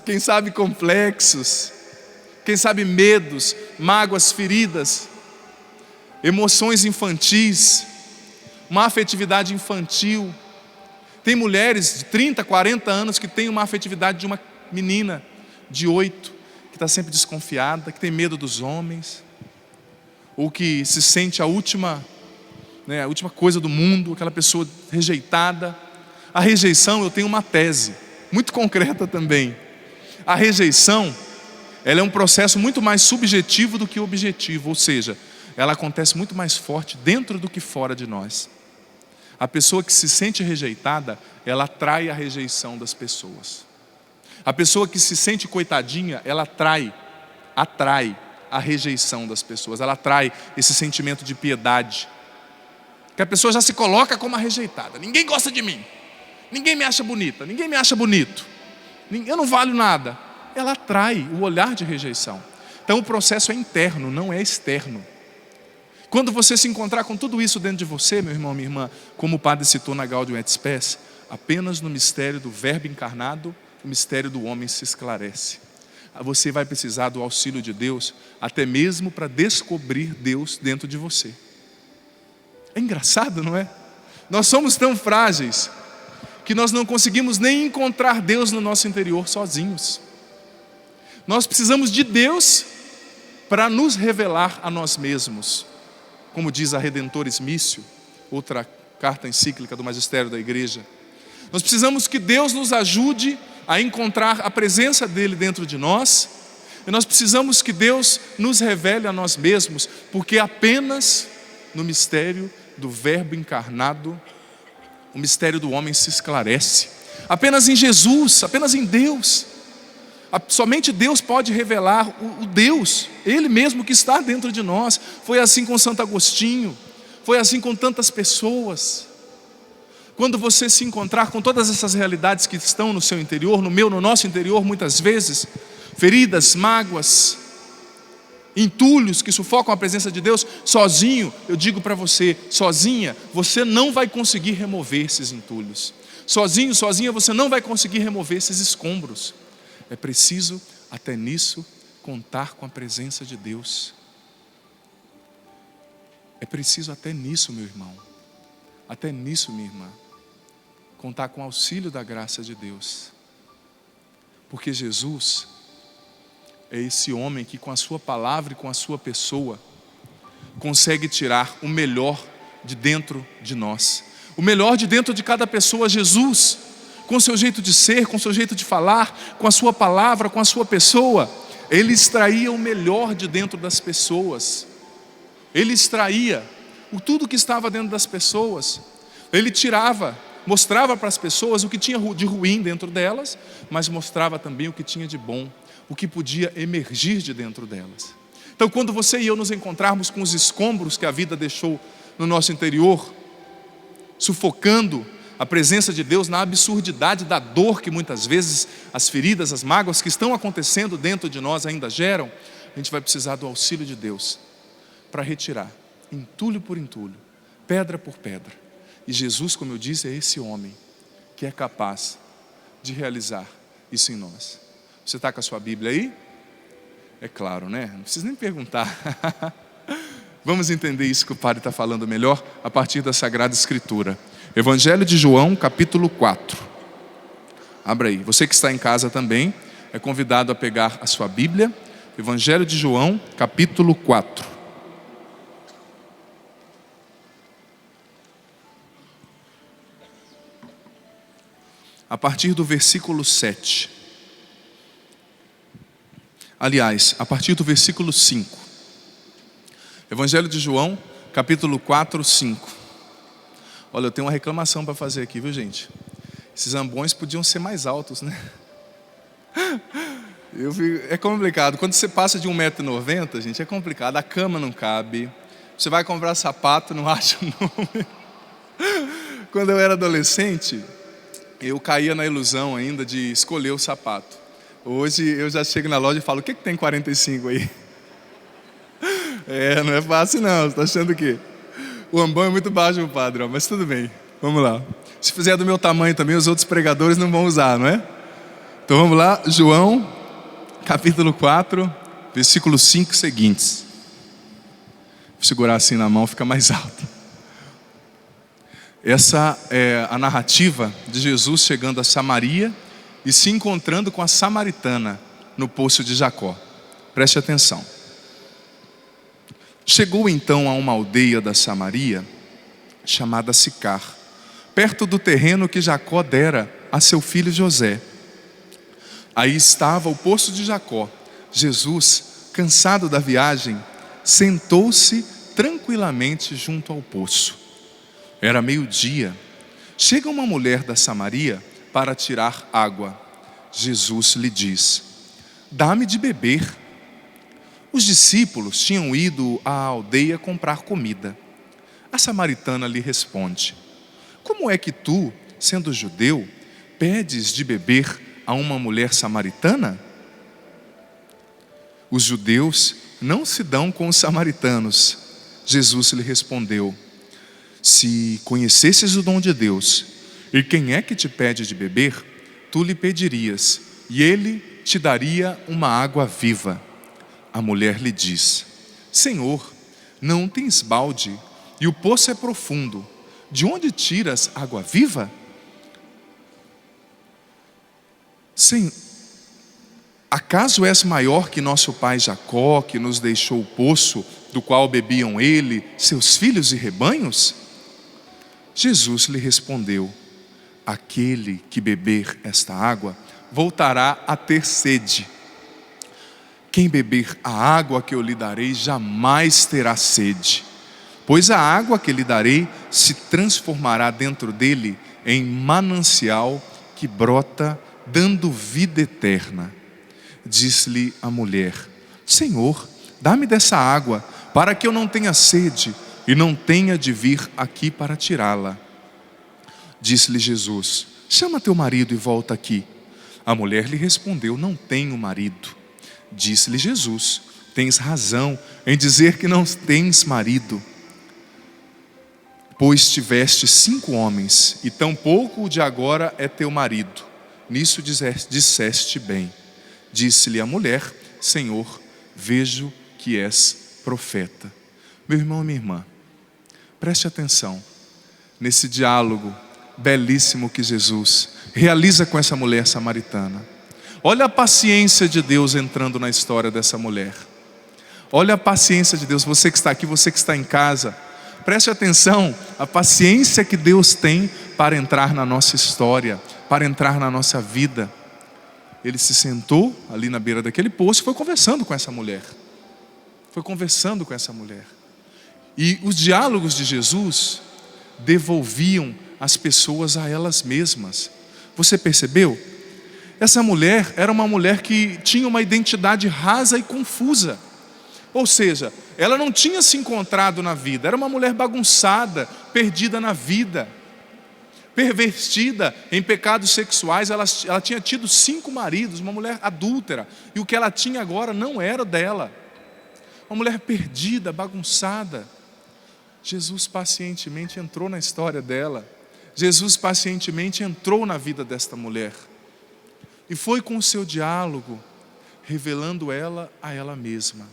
quem sabe complexos, quem sabe medos, mágoas, feridas, emoções infantis, uma afetividade infantil. Tem mulheres de 30, 40 anos que têm uma afetividade de uma menina de 8, que está sempre desconfiada, que tem medo dos homens, ou que se sente a última coisa do mundo, aquela pessoa rejeitada. A rejeição, eu tenho uma tese muito concreta também. A rejeição, ela é um processo muito mais subjetivo do que objetivo, ou seja, ela acontece muito mais forte dentro do que fora de nós. A pessoa que se sente rejeitada, ela atrai a rejeição das pessoas. A pessoa que se sente coitadinha, ela atrai a rejeição das pessoas, ela atrai esse sentimento de piedade, que a pessoa já se coloca como a rejeitada. Ninguém gosta de mim, ninguém me acha bonita, ninguém me acha bonito, eu não valho nada. Ela atrai o olhar de rejeição. Então o processo é interno, não é externo. Quando você se encontrar com tudo isso dentro de você, meu irmão, minha irmã, como o padre citou na Gaudium et Spes, apenas no mistério do Verbo encarnado, o mistério do homem se esclarece. Você vai precisar do auxílio de Deus, até mesmo para descobrir Deus dentro de você. É engraçado, não é? Nós somos tão frágeis que nós não conseguimos nem encontrar Deus no nosso interior sozinhos. Nós precisamos de Deus para nos revelar a nós mesmos. Como diz a Redemptoris Missio, outra carta encíclica do Magistério da Igreja. Nós precisamos que Deus nos ajude a encontrar a presença dEle dentro de nós. E nós precisamos que Deus nos revele a nós mesmos, porque apenas no mistério do Verbo encarnado, o mistério do homem se esclarece. Apenas em Jesus, apenas em Deus. Somente Deus pode revelar o Deus, Ele mesmo que está dentro de nós. Foi assim com Santo Agostinho, foi assim com tantas pessoas. Quando você se encontrar com todas essas realidades que estão no seu interior, no meu, no nosso interior, muitas vezes, feridas, mágoas, entulhos que sufocam a presença de Deus, sozinho, eu digo para você, sozinha, você não vai conseguir remover esses entulhos. Sozinho, sozinha, você não vai conseguir remover esses escombros. É preciso, até nisso, contar com a presença de Deus. É preciso até nisso, meu irmão, até nisso, minha irmã, contar com o auxílio da graça de Deus. Porque Jesus é esse homem que com a sua palavra e com a sua pessoa consegue tirar o melhor de dentro de nós. O melhor de dentro de cada pessoa, Jesus, com o seu jeito de ser, com o seu jeito de falar, com a sua palavra, com a sua pessoa, Ele extraía o melhor de dentro das pessoas. Ele extraía tudo que estava dentro das pessoas. Ele tirava, mostrava para as pessoas o que tinha de ruim dentro delas, mas mostrava também o que tinha de bom, o que podia emergir de dentro delas. Então, quando você e eu nos encontrarmos com os escombros que a vida deixou no nosso interior, sufocando a presença de Deus na absurdidade da dor que muitas vezes as feridas, as mágoas que estão acontecendo dentro de nós ainda geram, a gente vai precisar do auxílio de Deus para retirar, entulho por entulho, pedra por pedra. E Jesus, como eu disse, é esse homem que é capaz de realizar isso em nós. Você está com a sua Bíblia aí? É claro, né? Não precisa nem perguntar. Vamos entender isso que o padre está falando melhor a partir da Sagrada Escritura. Evangelho de João, capítulo 4. Abra aí. Você que está em casa também é convidado a pegar a sua Bíblia. Evangelho de João, capítulo 4. A partir do versículo 7. Aliás, a partir do versículo 5. Evangelho de João, capítulo 4, 5. Olha, eu tenho uma reclamação para fazer aqui, viu, gente? Esses ambões podiam ser mais altos, né? É complicado. Quando você passa de 1,90 m, gente, é complicado. A cama não cabe. Você vai comprar sapato, não acha o número. Quando eu era adolescente, eu caía na ilusão ainda de escolher o sapato. Hoje eu já chego na loja e falo, o que tem 45 aí? Não é fácil não, você está achando o quê? O ambão é muito baixo, meu padre, mas tudo bem, vamos lá. Se fizer do meu tamanho também, os outros pregadores não vão usar, não é? Então vamos lá, João, capítulo 4, versículos 5 seguintes. Vou segurar assim na mão, fica mais alto. Essa é a narrativa de Jesus chegando a Samaria e se encontrando com a samaritana no poço de Jacó. Preste atenção. Chegou então a uma aldeia da Samaria, chamada Sicar, perto do terreno que Jacó dera a seu filho José. Aí estava o poço de Jacó. Jesus, cansado da viagem, sentou-se tranquilamente junto ao poço. Era meio-dia. Chega uma mulher da Samaria para tirar água. Jesus lhe diz: dá-me de beber. Os discípulos tinham ido à aldeia comprar comida. A samaritana lhe responde: como é que tu, sendo judeu, pedes de beber a uma mulher samaritana? Os judeus não se dão com os samaritanos. Jesus lhe respondeu: se conhecesses o dom de Deus, e quem é que te pede de beber, tu lhe pedirias, e ele te daria uma água viva. A mulher lhe diz: Senhor, não tens balde, e o poço é profundo. De onde tiras água viva? Sim, acaso és maior que nosso pai Jacó, que nos deixou o poço, do qual bebiam ele, seus filhos e rebanhos? Jesus lhe respondeu: aquele que beber esta água voltará a ter sede. Quem beber a água que eu lhe darei jamais terá sede, pois a água que lhe darei se transformará dentro dele em manancial que brota, dando vida eterna. Disse-lhe a mulher: Senhor, dá-me dessa água, para que eu não tenha sede e não tenha de vir aqui para tirá-la. Disse-lhe Jesus: chama teu marido e volta aqui. A mulher lhe respondeu: não tenho marido. Disse-lhe Jesus: tens razão em dizer que não tens marido, pois tiveste 5 homens, e tampouco o de agora é teu marido. Nisso disseste bem. Disse-lhe a mulher: Senhor, vejo que és profeta. Meu irmão e minha irmã, preste atenção nesse diálogo belíssimo que Jesus realiza com essa mulher samaritana. Olha a paciência de Deus entrando na história dessa mulher. Olha a paciência de Deus. Você que está aqui, você que está em casa, preste atenção, a paciência que Deus tem para entrar na nossa história, para entrar na nossa vida. Ele se sentou ali na beira daquele poço e foi conversando com essa mulher. Foi conversando com essa mulher. E os diálogos de Jesus devolviam as pessoas a elas mesmas. Você percebeu? Essa mulher era uma mulher que tinha uma identidade rasa e confusa. Ou seja, ela não tinha se encontrado na vida. Era uma mulher bagunçada, perdida na vida, pervertida em pecados sexuais. Ela tinha tido 5 maridos, uma mulher adúltera. E o que ela tinha agora não era dela. Uma mulher perdida, bagunçada. Jesus pacientemente entrou na história dela. Jesus pacientemente entrou na vida desta mulher. E foi com o seu diálogo, revelando ela a ela mesma.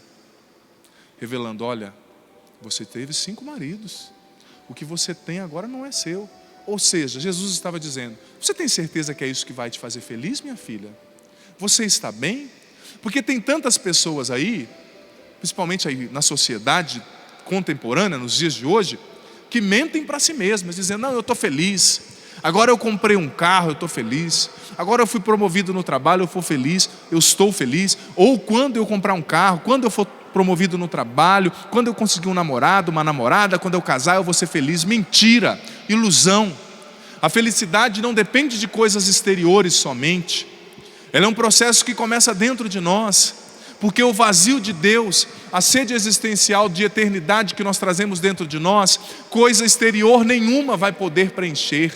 Revelando: olha, você teve 5 maridos. O que você tem agora não é seu. Ou seja, Jesus estava dizendo: você tem certeza que é isso que vai te fazer feliz, minha filha? Você está bem? Porque tem tantas pessoas aí, principalmente aí na sociedade contemporânea, nos dias de hoje, que mentem para si mesmas, dizendo: não, eu estou feliz. Agora eu comprei um carro, eu estou feliz. Agora eu fui promovido no trabalho, eu estou feliz, eu estou feliz. Ou quando eu comprar um carro, quando eu for promovido no trabalho, quando eu conseguir um namorado, uma namorada, quando eu casar, eu vou ser feliz. Mentira, ilusão. A felicidade não depende de coisas exteriores somente. Ela é um processo que começa dentro de nós. Porque o vazio de Deus, a sede existencial de eternidade que nós trazemos dentro de nós, coisa exterior nenhuma vai poder preencher.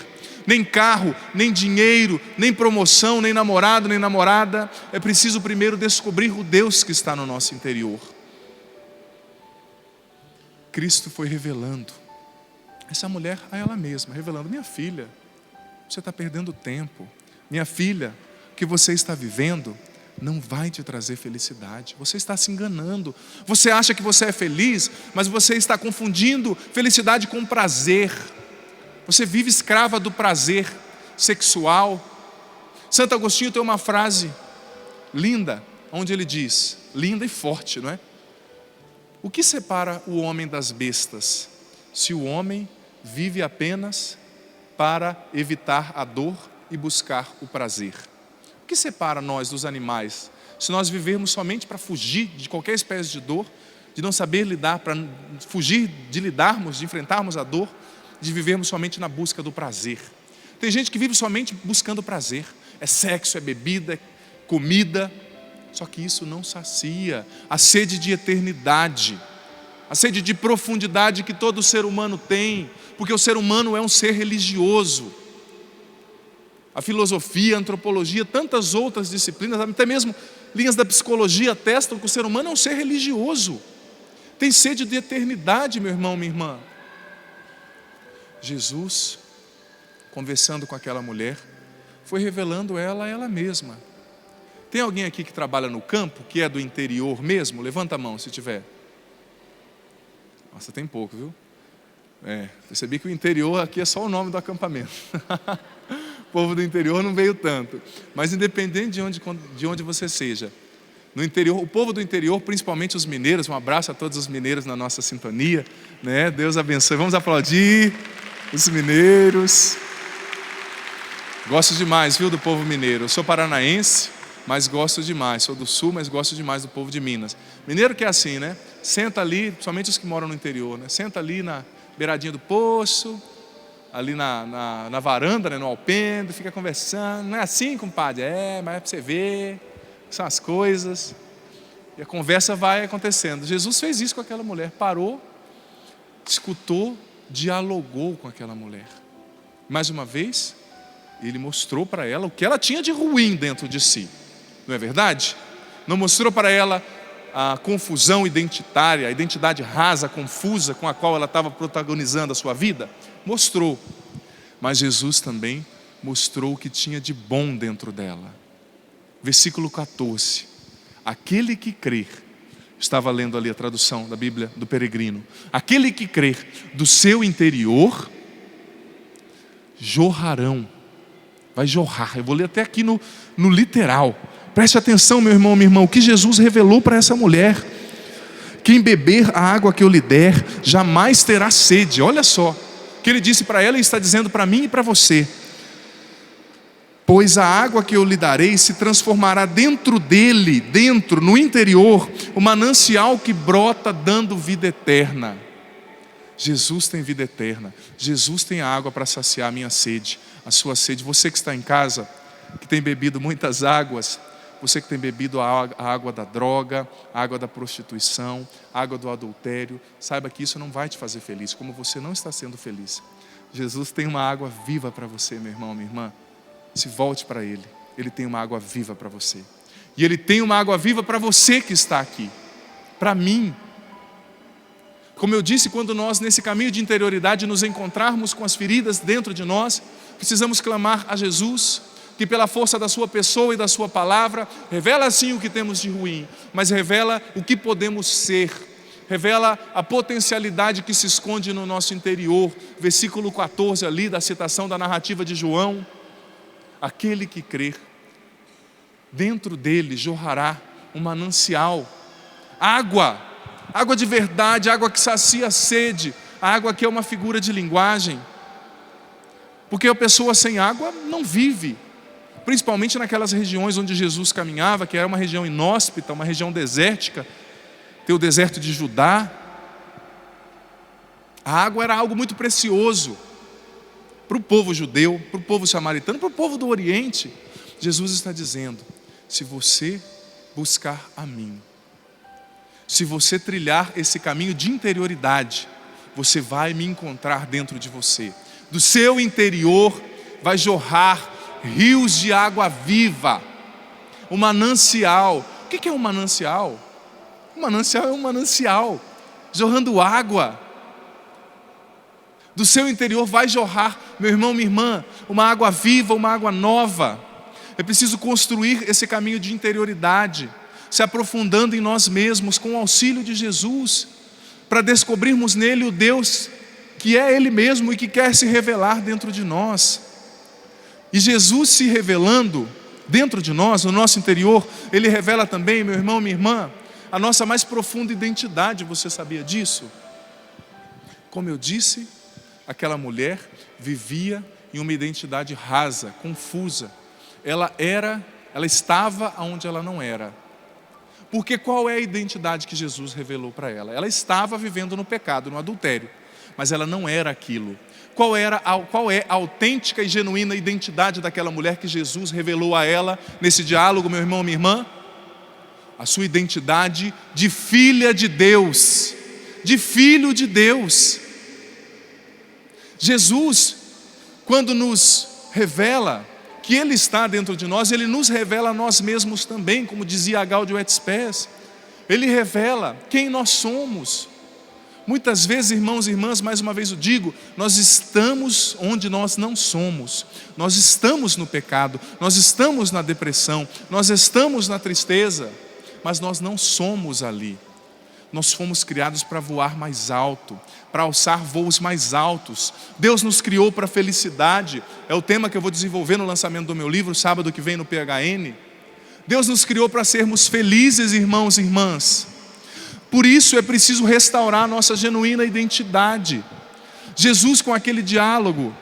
Nem carro, nem dinheiro, nem promoção, nem namorado, nem namorada. É preciso primeiro descobrir o Deus que está no nosso interior. Cristo foi revelando essa mulher a ela mesma, revelando: minha filha, você está perdendo tempo. Minha filha, o que você está vivendo não vai te trazer felicidade. Você está se enganando. Você acha que você é feliz, mas você está confundindo felicidade com prazer. Você vive escrava do prazer sexual. Santo Agostinho tem uma frase linda, onde ele diz, linda e forte, não é? O que separa o homem das bestas? Se o homem vive apenas para evitar a dor e buscar o prazer. O que separa nós dos animais? Se nós vivermos somente para fugir de qualquer espécie de dor, de não saber lidar, para fugir de lidarmos, de enfrentarmos a dor, de vivermos somente na busca do prazer. Tem gente que vive somente buscando prazer. é sexo, é bebida, é comida. Só que isso não sacia a sede de eternidade, a sede de profundidade que todo ser humano tem, porque o ser humano é um ser religioso. A filosofia, a antropologia, tantas outras disciplinas, até mesmo linhas da psicologia atestam que o ser humano é um ser religioso. Tem sede de eternidade, meu irmão, minha irmã. Jesus, conversando com aquela mulher, foi revelando ela a ela mesma. Tem alguém aqui que trabalha no campo, que é do interior mesmo? Levanta a mão se tiver. Nossa, tem pouco, viu? Percebi que o interior aqui é só o nome do acampamento. O povo do interior não veio tanto. Mas independente de onde você seja, no interior, o povo do interior, principalmente os mineiros, um abraço a todos os mineiros na nossa sintonia, né? Deus abençoe. Vamos aplaudir os mineiros. Gosto demais, viu, do povo mineiro. Eu sou paranaense, mas gosto demais. Sou do sul, mas gosto demais do povo de Minas. Mineiro que é assim, né? Senta ali, somente os que moram no interior, né? Senta ali na beiradinha do poço, ali na varanda, né? No alpendre, fica conversando. Não é assim, compadre? Mas é para você ver, são as coisas. E a conversa vai acontecendo. Jesus fez isso com aquela mulher. Parou, escutou, dialogou com aquela mulher. Mais uma vez, ele mostrou para ela o que ela tinha de ruim dentro de si. Não é verdade? Não mostrou para ela a confusão identitária, a identidade rasa, confusa com a qual ela estava protagonizando a sua vida? Mostrou. Mas Jesus também mostrou o que tinha de bom dentro dela. Versículo 14. Aquele que crer, estava lendo ali a tradução da Bíblia do Peregrino. Aquele que crer, do seu interior jorrarão. Vai jorrar. Eu vou ler até aqui no literal. Preste atenção, meu irmão, minha irmã, o que Jesus revelou para essa mulher. Quem beber a água que eu lhe der, jamais terá sede. Olha só, o que ele disse para ela e está dizendo para mim e para você. Pois a água que eu lhe darei se transformará dentro dele, no interior, o manancial que brota dando vida eterna. Jesus tem vida eterna. Jesus tem água para saciar a minha sede, a sua sede. Você que está em casa, que tem bebido muitas águas, você que tem bebido a água da droga, a água da prostituição, a água do adultério, saiba que isso não vai te fazer feliz, como você não está sendo feliz. Jesus tem uma água viva para você, meu irmão, minha irmã. Se volte para Ele. Ele tem uma água viva para você. E Ele tem uma água viva para você que está aqui. Para mim. Como eu disse, quando nós nesse caminho de interioridade nos encontrarmos com as feridas dentro de nós, precisamos clamar a Jesus, que pela força da sua pessoa e da sua palavra, revela sim o que temos de ruim, mas revela o que podemos ser, revela a potencialidade que se esconde no nosso interior. Versículo 14 ali da citação da narrativa de João. Aquele que crer, dentro dele jorrará um manancial, água de verdade, água que sacia a sede, água que é uma figura de linguagem, porque a pessoa sem água não vive, principalmente naquelas regiões onde Jesus caminhava, que era uma região inóspita, uma região desértica. Tem o deserto de Judá. A água era algo muito precioso para o povo judeu, para o povo samaritano, para o povo do Oriente. Jesus está dizendo: se você buscar a mim, se você trilhar esse caminho de interioridade, você vai me encontrar dentro de você. Do seu interior vai jorrar rios de água viva, um manancial. O que é um manancial? Um manancial é um manancial, jorrando água. Do seu interior vai jorrar, meu irmão, minha irmã, uma água viva, uma água nova. É preciso construir esse caminho de interioridade, se aprofundando em nós mesmos, com o auxílio de Jesus, para descobrirmos nele o Deus que é Ele mesmo e que quer se revelar dentro de nós. E Jesus se revelando dentro de nós, no nosso interior, Ele revela também, meu irmão, minha irmã, a nossa mais profunda identidade. Você sabia disso? Como eu disse, aquela mulher vivia em uma identidade rasa, confusa. Ela estava onde ela não era. Porque qual é a identidade que Jesus revelou para ela? Ela estava vivendo no pecado, no adultério. mas ela não era aquilo. Qual é a autêntica e genuína identidade daquela mulher que Jesus revelou a ela nesse diálogo, meu irmão, minha irmã? A sua identidade de filha de Deus, de filho de Deus. Jesus, quando nos revela que Ele está dentro de nós, Ele nos revela a nós mesmos também, como dizia Gaudium et Spes. Ele revela quem nós somos. Muitas vezes, irmãos e irmãs, mais uma vez eu digo, nós estamos onde nós não somos. Nós estamos no pecado, nós estamos na depressão, nós estamos na tristeza, mas nós não somos ali. Nós fomos criados para voar mais alto, para alçar voos mais altos. Deus nos criou para a felicidade. É o tema que eu vou desenvolver no lançamento do meu livro, sábado que vem no PHN. Deus nos criou para sermos felizes, irmãos e irmãs. Por isso é preciso restaurar a nossa genuína identidade. Jesus, com aquele diálogo,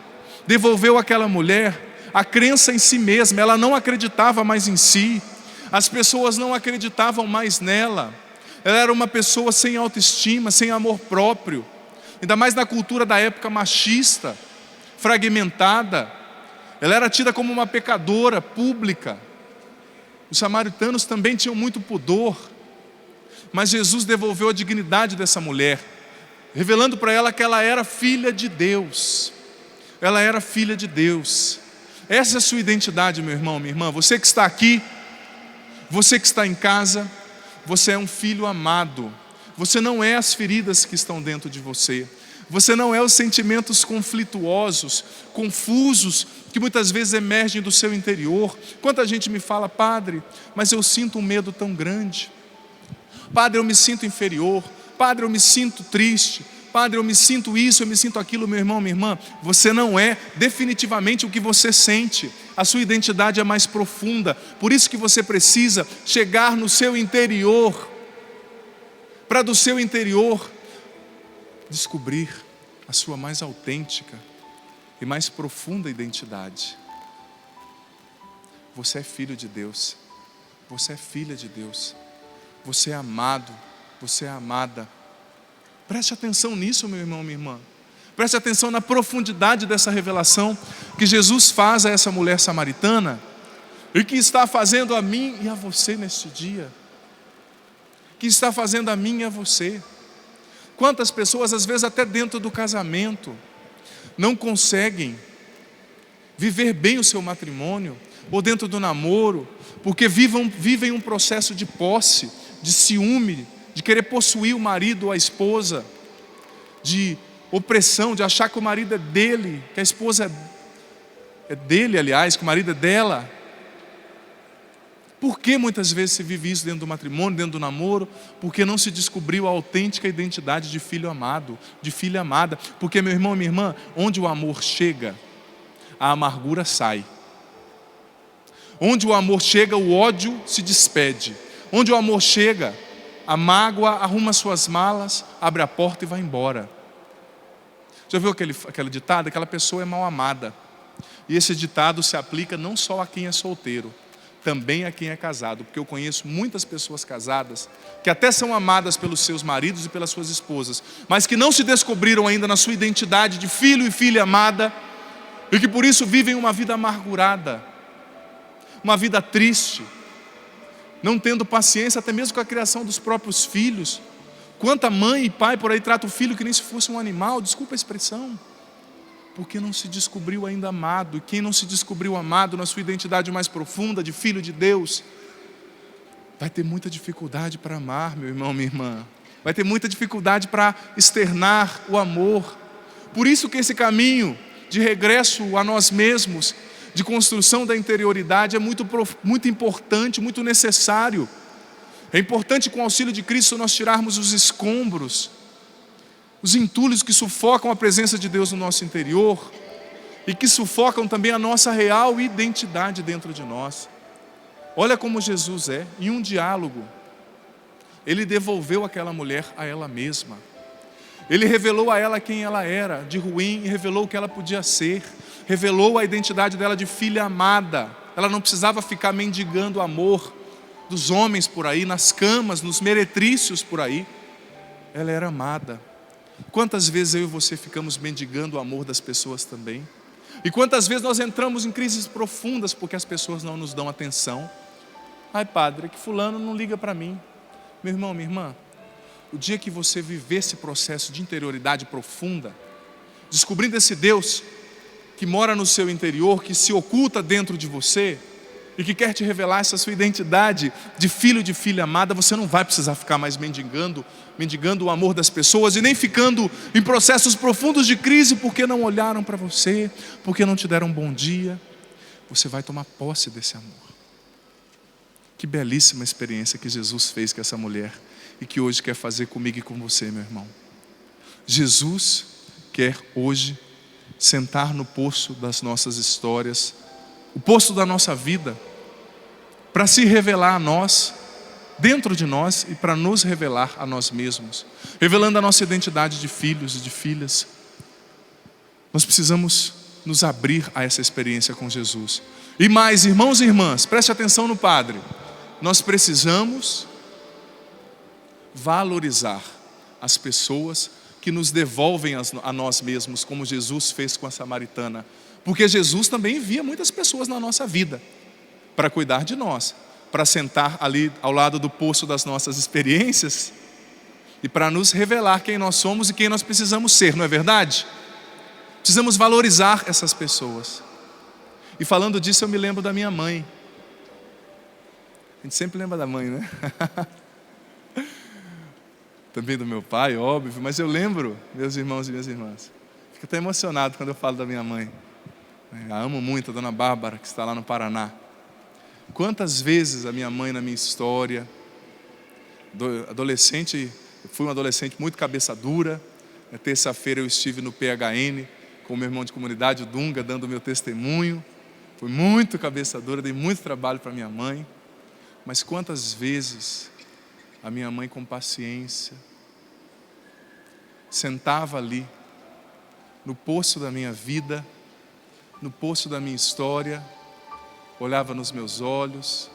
devolveu àquela mulher a crença em si mesma. Ela não acreditava mais em si. As pessoas não acreditavam mais nela. Ela era uma pessoa sem autoestima, sem amor próprio. Ainda mais na cultura da época machista, fragmentada. Ela era tida como uma pecadora pública. Os samaritanos também tinham muito pudor. Mas Jesus devolveu a dignidade dessa mulher, revelando para ela que ela era filha de Deus. Ela era filha de Deus. Essa é a sua identidade, meu irmão, minha irmã. Você que está aqui, você que está em casa, você é um filho amado. Você não é as feridas que estão dentro de você. Você não é os sentimentos conflituosos, confusos, que muitas vezes emergem do seu interior. Quanta gente me fala: padre, mas eu sinto um medo tão grande. Padre, eu me sinto inferior. Padre, eu me sinto triste. Padre, eu me sinto isso, eu me sinto aquilo. Meu irmão, minha irmã, você não é definitivamente o que você sente. A sua identidade é mais profunda. Por isso que você precisa chegar no seu interior, para do seu interior descobrir a sua mais autêntica e mais profunda identidade. Você é filho de Deus. Você é filha de Deus. Você é amado, você é amada. Preste atenção nisso, meu irmão, minha irmã. Preste atenção na profundidade dessa revelação que Jesus faz a essa mulher samaritana e que está fazendo a mim e a você neste dia. Que está fazendo a mim e a você. Quantas pessoas, às vezes até dentro do casamento, não conseguem viver bem o seu matrimônio, ou dentro do namoro, porque vivem um processo de posse, de ciúme, de querer possuir o marido ou a esposa, de opressão, de achar que o marido é dele, que a esposa é dele, aliás, que o marido é dela. Por que muitas vezes se vive isso dentro do matrimônio, dentro do namoro? Porque não se descobriu a autêntica identidade de filho amado, de filha amada. Porque, meu irmão e minha irmã, onde o amor chega, a amargura sai. Onde o amor chega, o ódio se despede. Onde o amor chega, a mágoa arruma suas malas, abre a porta e vai embora. Já viu aquele ditado? Aquela pessoa é mal amada. E esse ditado se aplica não só a quem é solteiro, também a quem é casado. Porque eu conheço muitas pessoas casadas que até são amadas pelos seus maridos e pelas suas esposas, mas que não se descobriram ainda na sua identidade de filho e filha amada, e que por isso vivem uma vida amargurada, uma vida triste, não tendo paciência até mesmo com a criação dos próprios filhos. Quanta mãe e pai por aí trata o filho que nem se fosse um animal, desculpa a expressão, porque não se descobriu ainda amado. E quem não se descobriu amado na sua identidade mais profunda de filho de Deus, vai ter muita dificuldade para amar, meu irmão, minha irmã. Vai ter muita dificuldade para externar o amor. Por isso que esse caminho de regresso a nós mesmos, de construção da interioridade, é muito importante, muito necessário. É importante, com o auxílio de Cristo, nós tirarmos os escombros, os entulhos que sufocam a presença de Deus no nosso interior e que sufocam também a nossa real identidade dentro de nós. Olha como Jesus é. Em um diálogo, Ele devolveu aquela mulher a ela mesma. Ele revelou a ela quem ela era, de ruim, e revelou o que ela podia ser. Revelou a identidade dela de filha amada. Ela não precisava ficar mendigando o amor dos homens por aí, nas camas, nos meretrícios por aí. Ela era amada. Quantas vezes eu e você ficamos mendigando o amor das pessoas também? E quantas vezes nós entramos em crises profundas porque as pessoas não nos dão atenção? Ai, padre, é que fulano não liga para mim. Meu irmão, minha irmã, o dia que você viver esse processo de interioridade profunda, descobrindo esse Deus que mora no seu interior, que se oculta dentro de você e que quer te revelar essa sua identidade de filho, de filha amada, você não vai precisar ficar mais mendigando o amor das pessoas e nem ficando em processos profundos de crise porque não olharam para você, porque não te deram um bom dia. Você vai tomar posse desse amor. Que belíssima experiência que Jesus fez com essa mulher e que hoje quer fazer comigo e com você, meu irmão. Jesus quer hoje sentar no poço das nossas histórias, o poço da nossa vida, para se revelar a nós, dentro de nós, e para nos revelar a nós mesmos, revelando a nossa identidade de filhos e de filhas. Nós precisamos nos abrir a essa experiência com Jesus. E mais, irmãos e irmãs, preste atenção no Padre. Nós precisamos valorizar as pessoas que nos devolvem a nós mesmos, como Jesus fez com a samaritana. Porque Jesus também envia muitas pessoas na nossa vida para cuidar de nós, para sentar ali ao lado do poço das nossas experiências e para nos revelar quem nós somos e quem nós precisamos ser, não é verdade? Precisamos valorizar essas pessoas. E falando disso, eu me lembro da minha mãe. A gente sempre lembra da mãe, né? Também do meu pai, óbvio, mas eu lembro, meus irmãos e minhas irmãs. Fico até emocionado quando eu falo da minha mãe. Eu amo muito a dona Bárbara, que está lá no Paraná. Quantas vezes a minha mãe na minha história, adolescente, eu fui um adolescente muito cabeça dura. Terça-feira eu estive no PHN com o meu irmão de comunidade, o Dunga, dando o meu testemunho. Fui muito cabeça dura, dei muito trabalho para minha mãe. Mas quantas vezes a minha mãe, com paciência, sentava ali, no poço da minha vida, no poço da minha história, olhava nos meus olhos,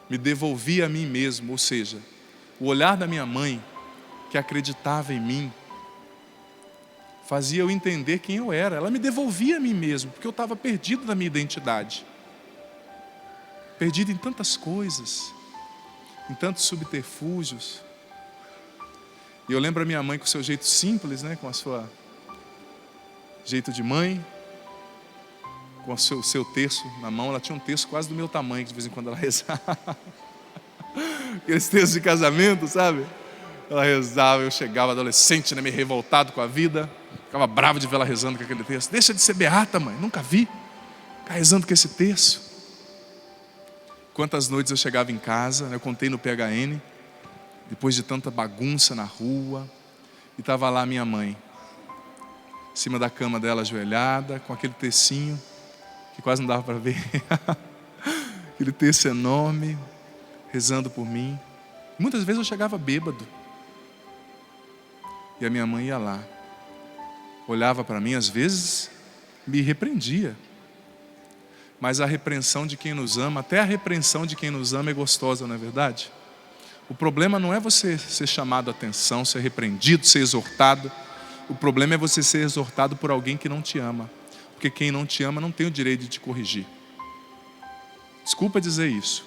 me devolvia a mim mesmo, ou seja, o olhar da minha mãe, que acreditava em mim, fazia eu entender quem eu era. Ela me devolvia a mim mesmo, porque eu estava perdido na minha identidade, perdido em tantas coisas, em tantos subterfúgios. E eu lembro a minha mãe com o seu jeito simples, né, com a sua jeito de mãe, com o seu terço na mão. Ela tinha um terço quase do meu tamanho, que de vez em quando ela rezava. Aqueles terços de casamento, sabe? Ela rezava, eu chegava adolescente, né, meio revoltado com a vida, ficava bravo de ver ela rezando com aquele terço. Deixa de ser beata, mãe, nunca vi ficar rezando com esse terço. Quantas noites eu chegava em casa, né, eu contei no PHN, depois de tanta bagunça na rua, e estava lá minha mãe, em cima da cama dela, ajoelhada, com aquele tercinho, que quase não dava para ver, aquele terço enorme, rezando por mim. Muitas vezes eu chegava bêbado, e a minha mãe ia lá, olhava para mim, às vezes me repreendia. Mas a repreensão de quem nos ama, até a repreensão de quem nos ama é gostosa, não é verdade? O problema não é você ser chamado a atenção, ser repreendido, ser exortado. O problema é você ser exortado por alguém que não te ama. Porque quem não te ama não tem o direito de te corrigir. Desculpa dizer isso,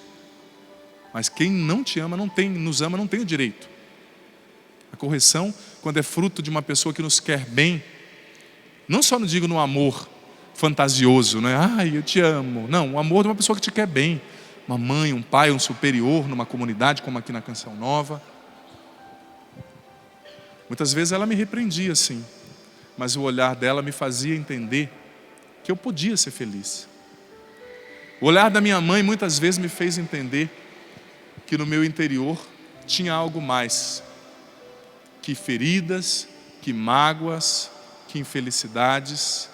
mas quem não te ama, nos ama, não tem o direito. A correção, quando é fruto de uma pessoa que nos quer bem, não só não digo no amor fantasioso, né? Ai, eu te amo. Não, o amor de uma pessoa que te quer bem. Uma mãe, um pai, um superior numa comunidade, como aqui na Canção Nova. Muitas vezes ela me repreendia, sim, mas o olhar dela me fazia entender que eu podia ser feliz. O olhar da minha mãe muitas vezes me fez entender que no meu interior tinha algo mais que feridas, que mágoas, que infelicidades.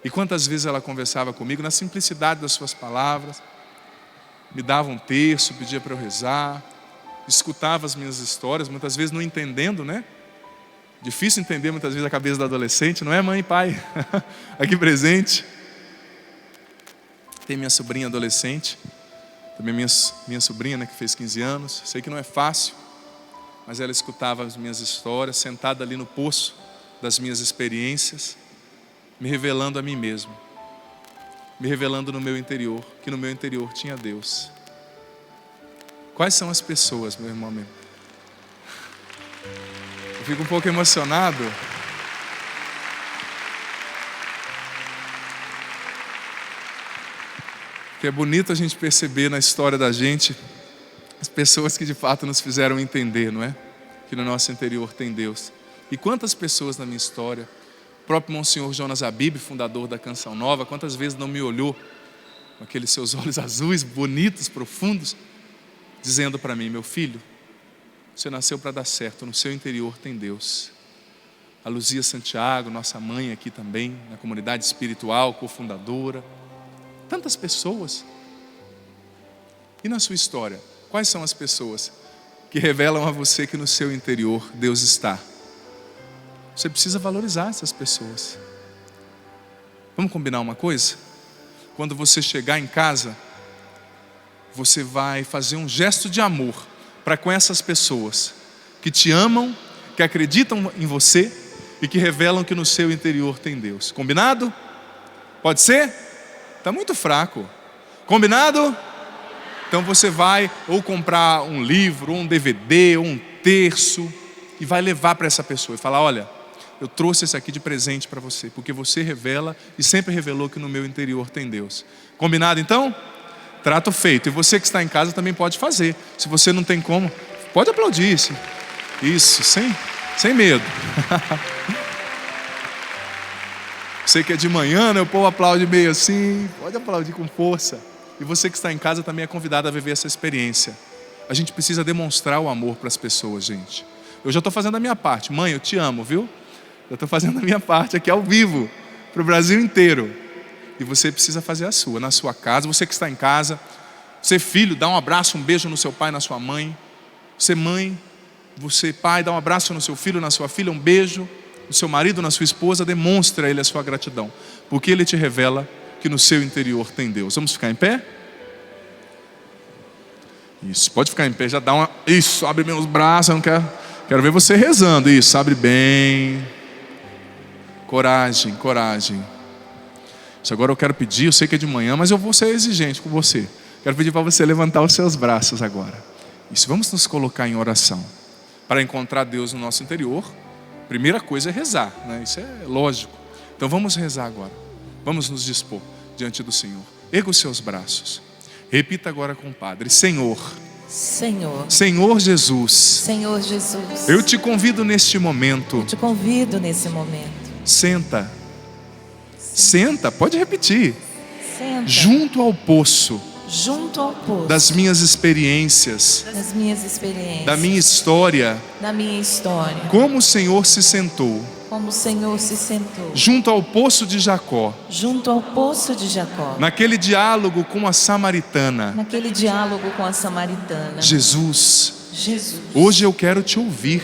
E quantas vezes ela conversava comigo na simplicidade das suas palavras, me dava um terço, pedia para eu rezar, escutava as minhas histórias, muitas vezes não entendendo, né? Difícil entender muitas vezes a cabeça do adolescente, não é, mãe e pai? Aqui presente. Tem minha sobrinha adolescente, também minha sobrinha, né, que fez 15 anos. Sei que não é fácil, mas ela escutava as minhas histórias, sentada ali no poço das minhas experiências, me revelando a mim mesmo, me revelando no meu interior, que no meu interior tinha Deus. Quais são as pessoas, meu irmão? Eu fico um pouco emocionado. Porque é bonito a gente perceber na história da gente as pessoas que de fato nos fizeram entender, não é? Que no nosso interior tem Deus. E quantas pessoas na minha história, o próprio Monsenhor Jonas Abib, fundador da Canção Nova, quantas vezes não me olhou com aqueles seus olhos azuis, bonitos, profundos, dizendo para mim: meu filho, você nasceu para dar certo, no seu interior tem Deus. A Luzia Santiago, nossa mãe aqui também, na comunidade espiritual, cofundadora. Tantas pessoas. E na sua história, quais são as pessoas que revelam a você que no seu interior Deus está? Você precisa valorizar essas pessoas. Vamos combinar uma coisa? Quando você chegar em casa, você vai fazer um gesto de amor para com essas pessoas que te amam, que acreditam em você e que revelam que no seu interior tem Deus. Combinado? Pode ser? Está muito fraco. Combinado? Então você vai ou comprar um livro, ou um DVD, ou um terço, e vai levar para essa pessoa e falar: olha, eu trouxe esse aqui de presente para você, porque você revela e sempre revelou que no meu interior tem Deus. Combinado então? Trato feito. E você que está em casa também pode fazer. Se você não tem como, pode aplaudir isso, sem medo. Você que é de manhã, né? O povo aplaude meio assim, pode aplaudir com força. E você que está em casa também é convidado a viver essa experiência. A gente precisa demonstrar o amor para as pessoas, gente. Eu já estou fazendo a minha parte. Mãe, eu te amo, viu? Eu estou fazendo a minha parte aqui ao vivo, para o Brasil inteiro. E você precisa fazer a sua, na sua casa. Você que está em casa, você filho, dá um abraço, um beijo no seu pai, na sua mãe. Você mãe, você pai, dá um abraço no seu filho, na sua filha, um beijo. O seu marido, na sua esposa, demonstra a ele a sua gratidão, porque ele te revela que no seu interior tem Deus. Vamos ficar em pé? Isso, pode ficar em pé, já dá uma... Isso, abre bem os braços, eu não quero ver você rezando. Isso, abre bem. Coragem. Isso, agora eu quero pedir, eu sei que é de manhã, mas eu vou ser exigente com você. Quero pedir para você levantar os seus braços agora. Isso, vamos nos colocar em oração para encontrar Deus no nosso interior. Primeira coisa é rezar, né? Isso é lógico. Então vamos rezar agora. Vamos nos dispor diante do Senhor. Erga os seus braços. Repita agora com o Padre: Senhor Jesus, eu te convido neste momento. Senta, pode repetir. Junto ao poço das minhas experiências, da minha história, como o Senhor se sentou junto ao poço de Jacó, naquele diálogo com a samaritana. Jesus, hoje eu quero te ouvir.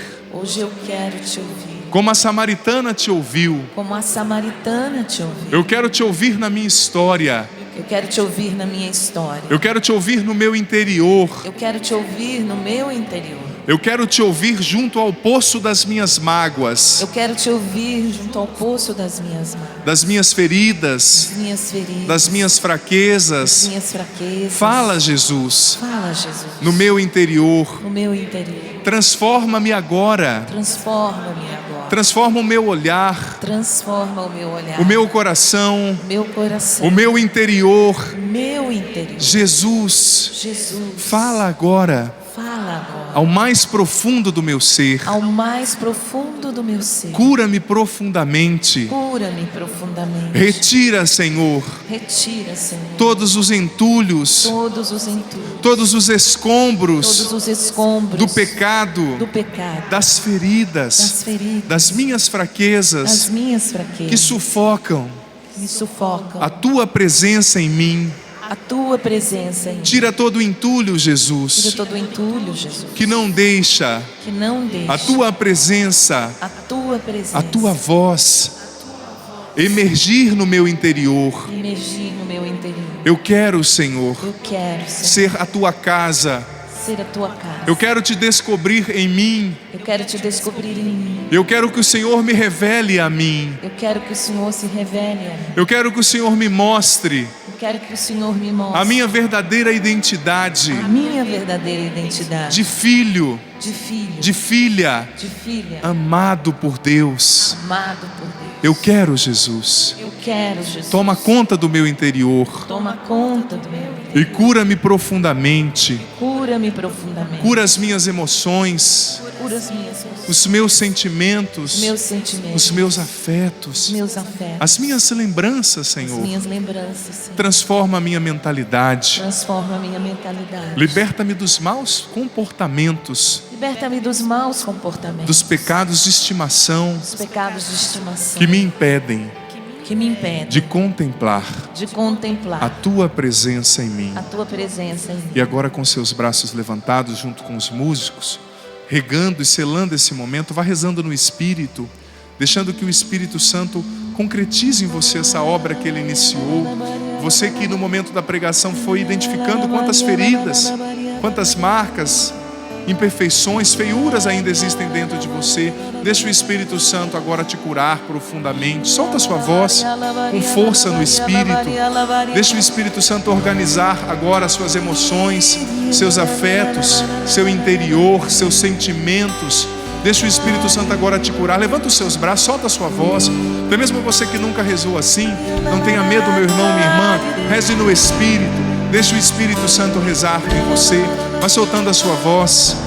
Como a samaritana te ouviu. Eu quero te ouvir na minha história. Eu quero te ouvir na minha história. Eu quero te ouvir no meu interior. Eu quero te ouvir no meu interior. Eu quero te ouvir junto ao poço das minhas mágoas. Eu quero te ouvir junto ao poço das minhas mágoas. Das minhas feridas. Das minhas fraquezas. Fala, Jesus. No meu interior. Transforma-me agora. Transforma o meu olhar. O meu coração. O meu interior. Jesus. Fala agora. Ao mais profundo do meu ser. Cura-me profundamente. Retira, Senhor. Todos os entulhos. Todos os escombros. Do pecado. Das feridas. Das minhas fraquezas. Que sufocam a tua presença em mim. Tira todo o entulho, Jesus. Que não deixa a tua presença, a tua voz emergir no meu interior. Eu quero, Senhor, ser a tua casa, ser a tua casa. Eu quero te descobrir em mim. Eu quero te descobrir em mim. Eu quero que o Senhor me revele a mim. Eu quero que o Senhor se revele a mim. Eu quero que o Senhor me mostre Eu quero que o Senhor me mostre a minha verdadeira identidade a minha verdadeira identidade de filho, de filho, de filha, de filha, amado por Deus. amado por Deus. Eu quero, Jesus. Eu quero, Jesus. Toma conta do meu interior Toma conta do meu e interior. cura-me profundamente. Cura-me profundamente. Cura as minhas emoções, Cura as minhas emoções, os meus sentimentos, meus sentimentos, os meus afetos, meus afetos, as minhas lembranças, as Senhor. minhas lembranças, Senhor. Transforma a minha mentalidade. Transforma a minha mentalidade. Liberta-me dos maus comportamentos, Liberta-me dos maus comportamentos, dos pecados de estimação dos pecados de estimação que me impedem que me impedem de contemplar de contemplar a Tua presença em mim. a tua presença em mim. E agora, com seus braços levantados junto com os músicos, regando e selando esse momento, vá rezando no Espírito, deixando que o Espírito Santo concretize em você essa obra que Ele iniciou. Você que no momento da pregação foi identificando quantas feridas, quantas marcas, imperfeições, feiuras ainda existem dentro de você. Deixa o Espírito Santo agora te curar profundamente. Solta a sua voz com força no Espírito. Deixa o Espírito Santo organizar agora as suas emoções, seus afetos, seu interior, seus sentimentos. Deixa o Espírito Santo agora te curar. Levanta os seus braços, solta a sua voz. Até mesmo você que nunca rezou assim, não tenha medo, meu irmão, minha irmã. Reze no Espírito. Deixa o Espírito Santo rezar em você. Vai soltando a sua voz.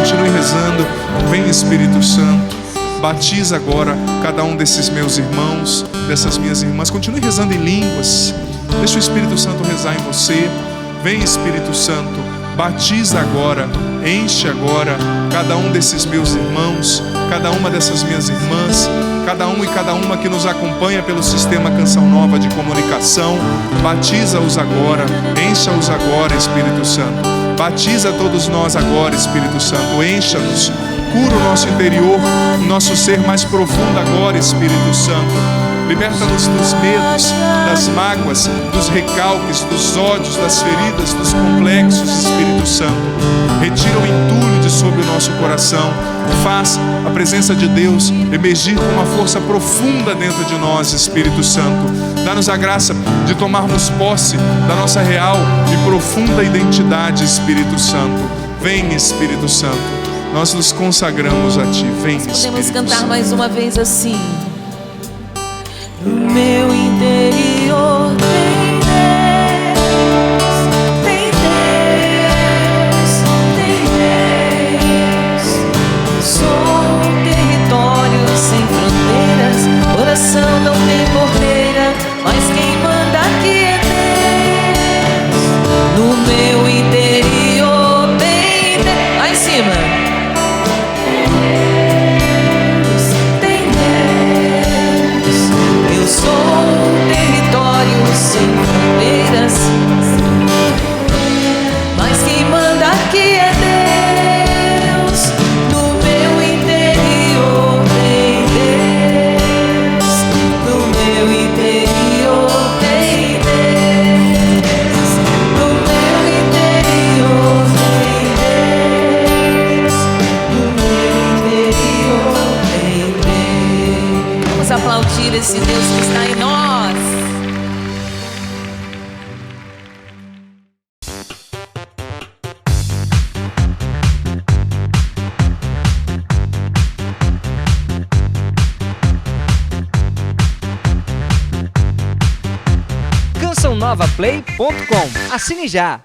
Continue rezando. Vem, Espírito Santo, batiza agora cada um desses meus irmãos, dessas minhas irmãs. Continue rezando em línguas. Deixa o Espírito Santo rezar em você. Vem, Espírito Santo, batiza agora, enche agora cada um desses meus irmãos, cada uma dessas minhas irmãs, cada um e cada uma que nos acompanha pelo sistema Canção Nova de comunicação. Batiza-os agora, encha-os agora, Espírito Santo. Batiza todos nós agora, Espírito Santo. Encha-nos, cura o nosso interior, o nosso ser mais profundo agora, Espírito Santo. Liberta-nos dos medos, das mágoas, dos recalques, dos ódios, das feridas, dos complexos, Espírito Santo. Retira o entulho de sobre o nosso coração. Faz a presença de Deus emergir com uma força profunda dentro de nós, Espírito Santo. Dá-nos a graça de tomarmos posse da nossa real e profunda identidade, Espírito Santo. Vem, Espírito Santo. Nós nos consagramos a Ti. Vem, Espírito Santo. Podemos cantar mais uma vez assim. No meu interior tem Deus, tem Deus, tem Deus. Sou um território sem fronteiras, coração não tem porteira, mas quem manda aqui é Deus. No meu interior tem Deus. Lá em cima. Sou um território sem fronteiras, mas quem manda aqui é Deus. No meu interior tem Deus, no meu interior tem Deus, no meu interior tem Deus, no meu interior tem Deus. Vamos aplaudir esse Deus que está em nós. cançãonovaplay.com. Assine já!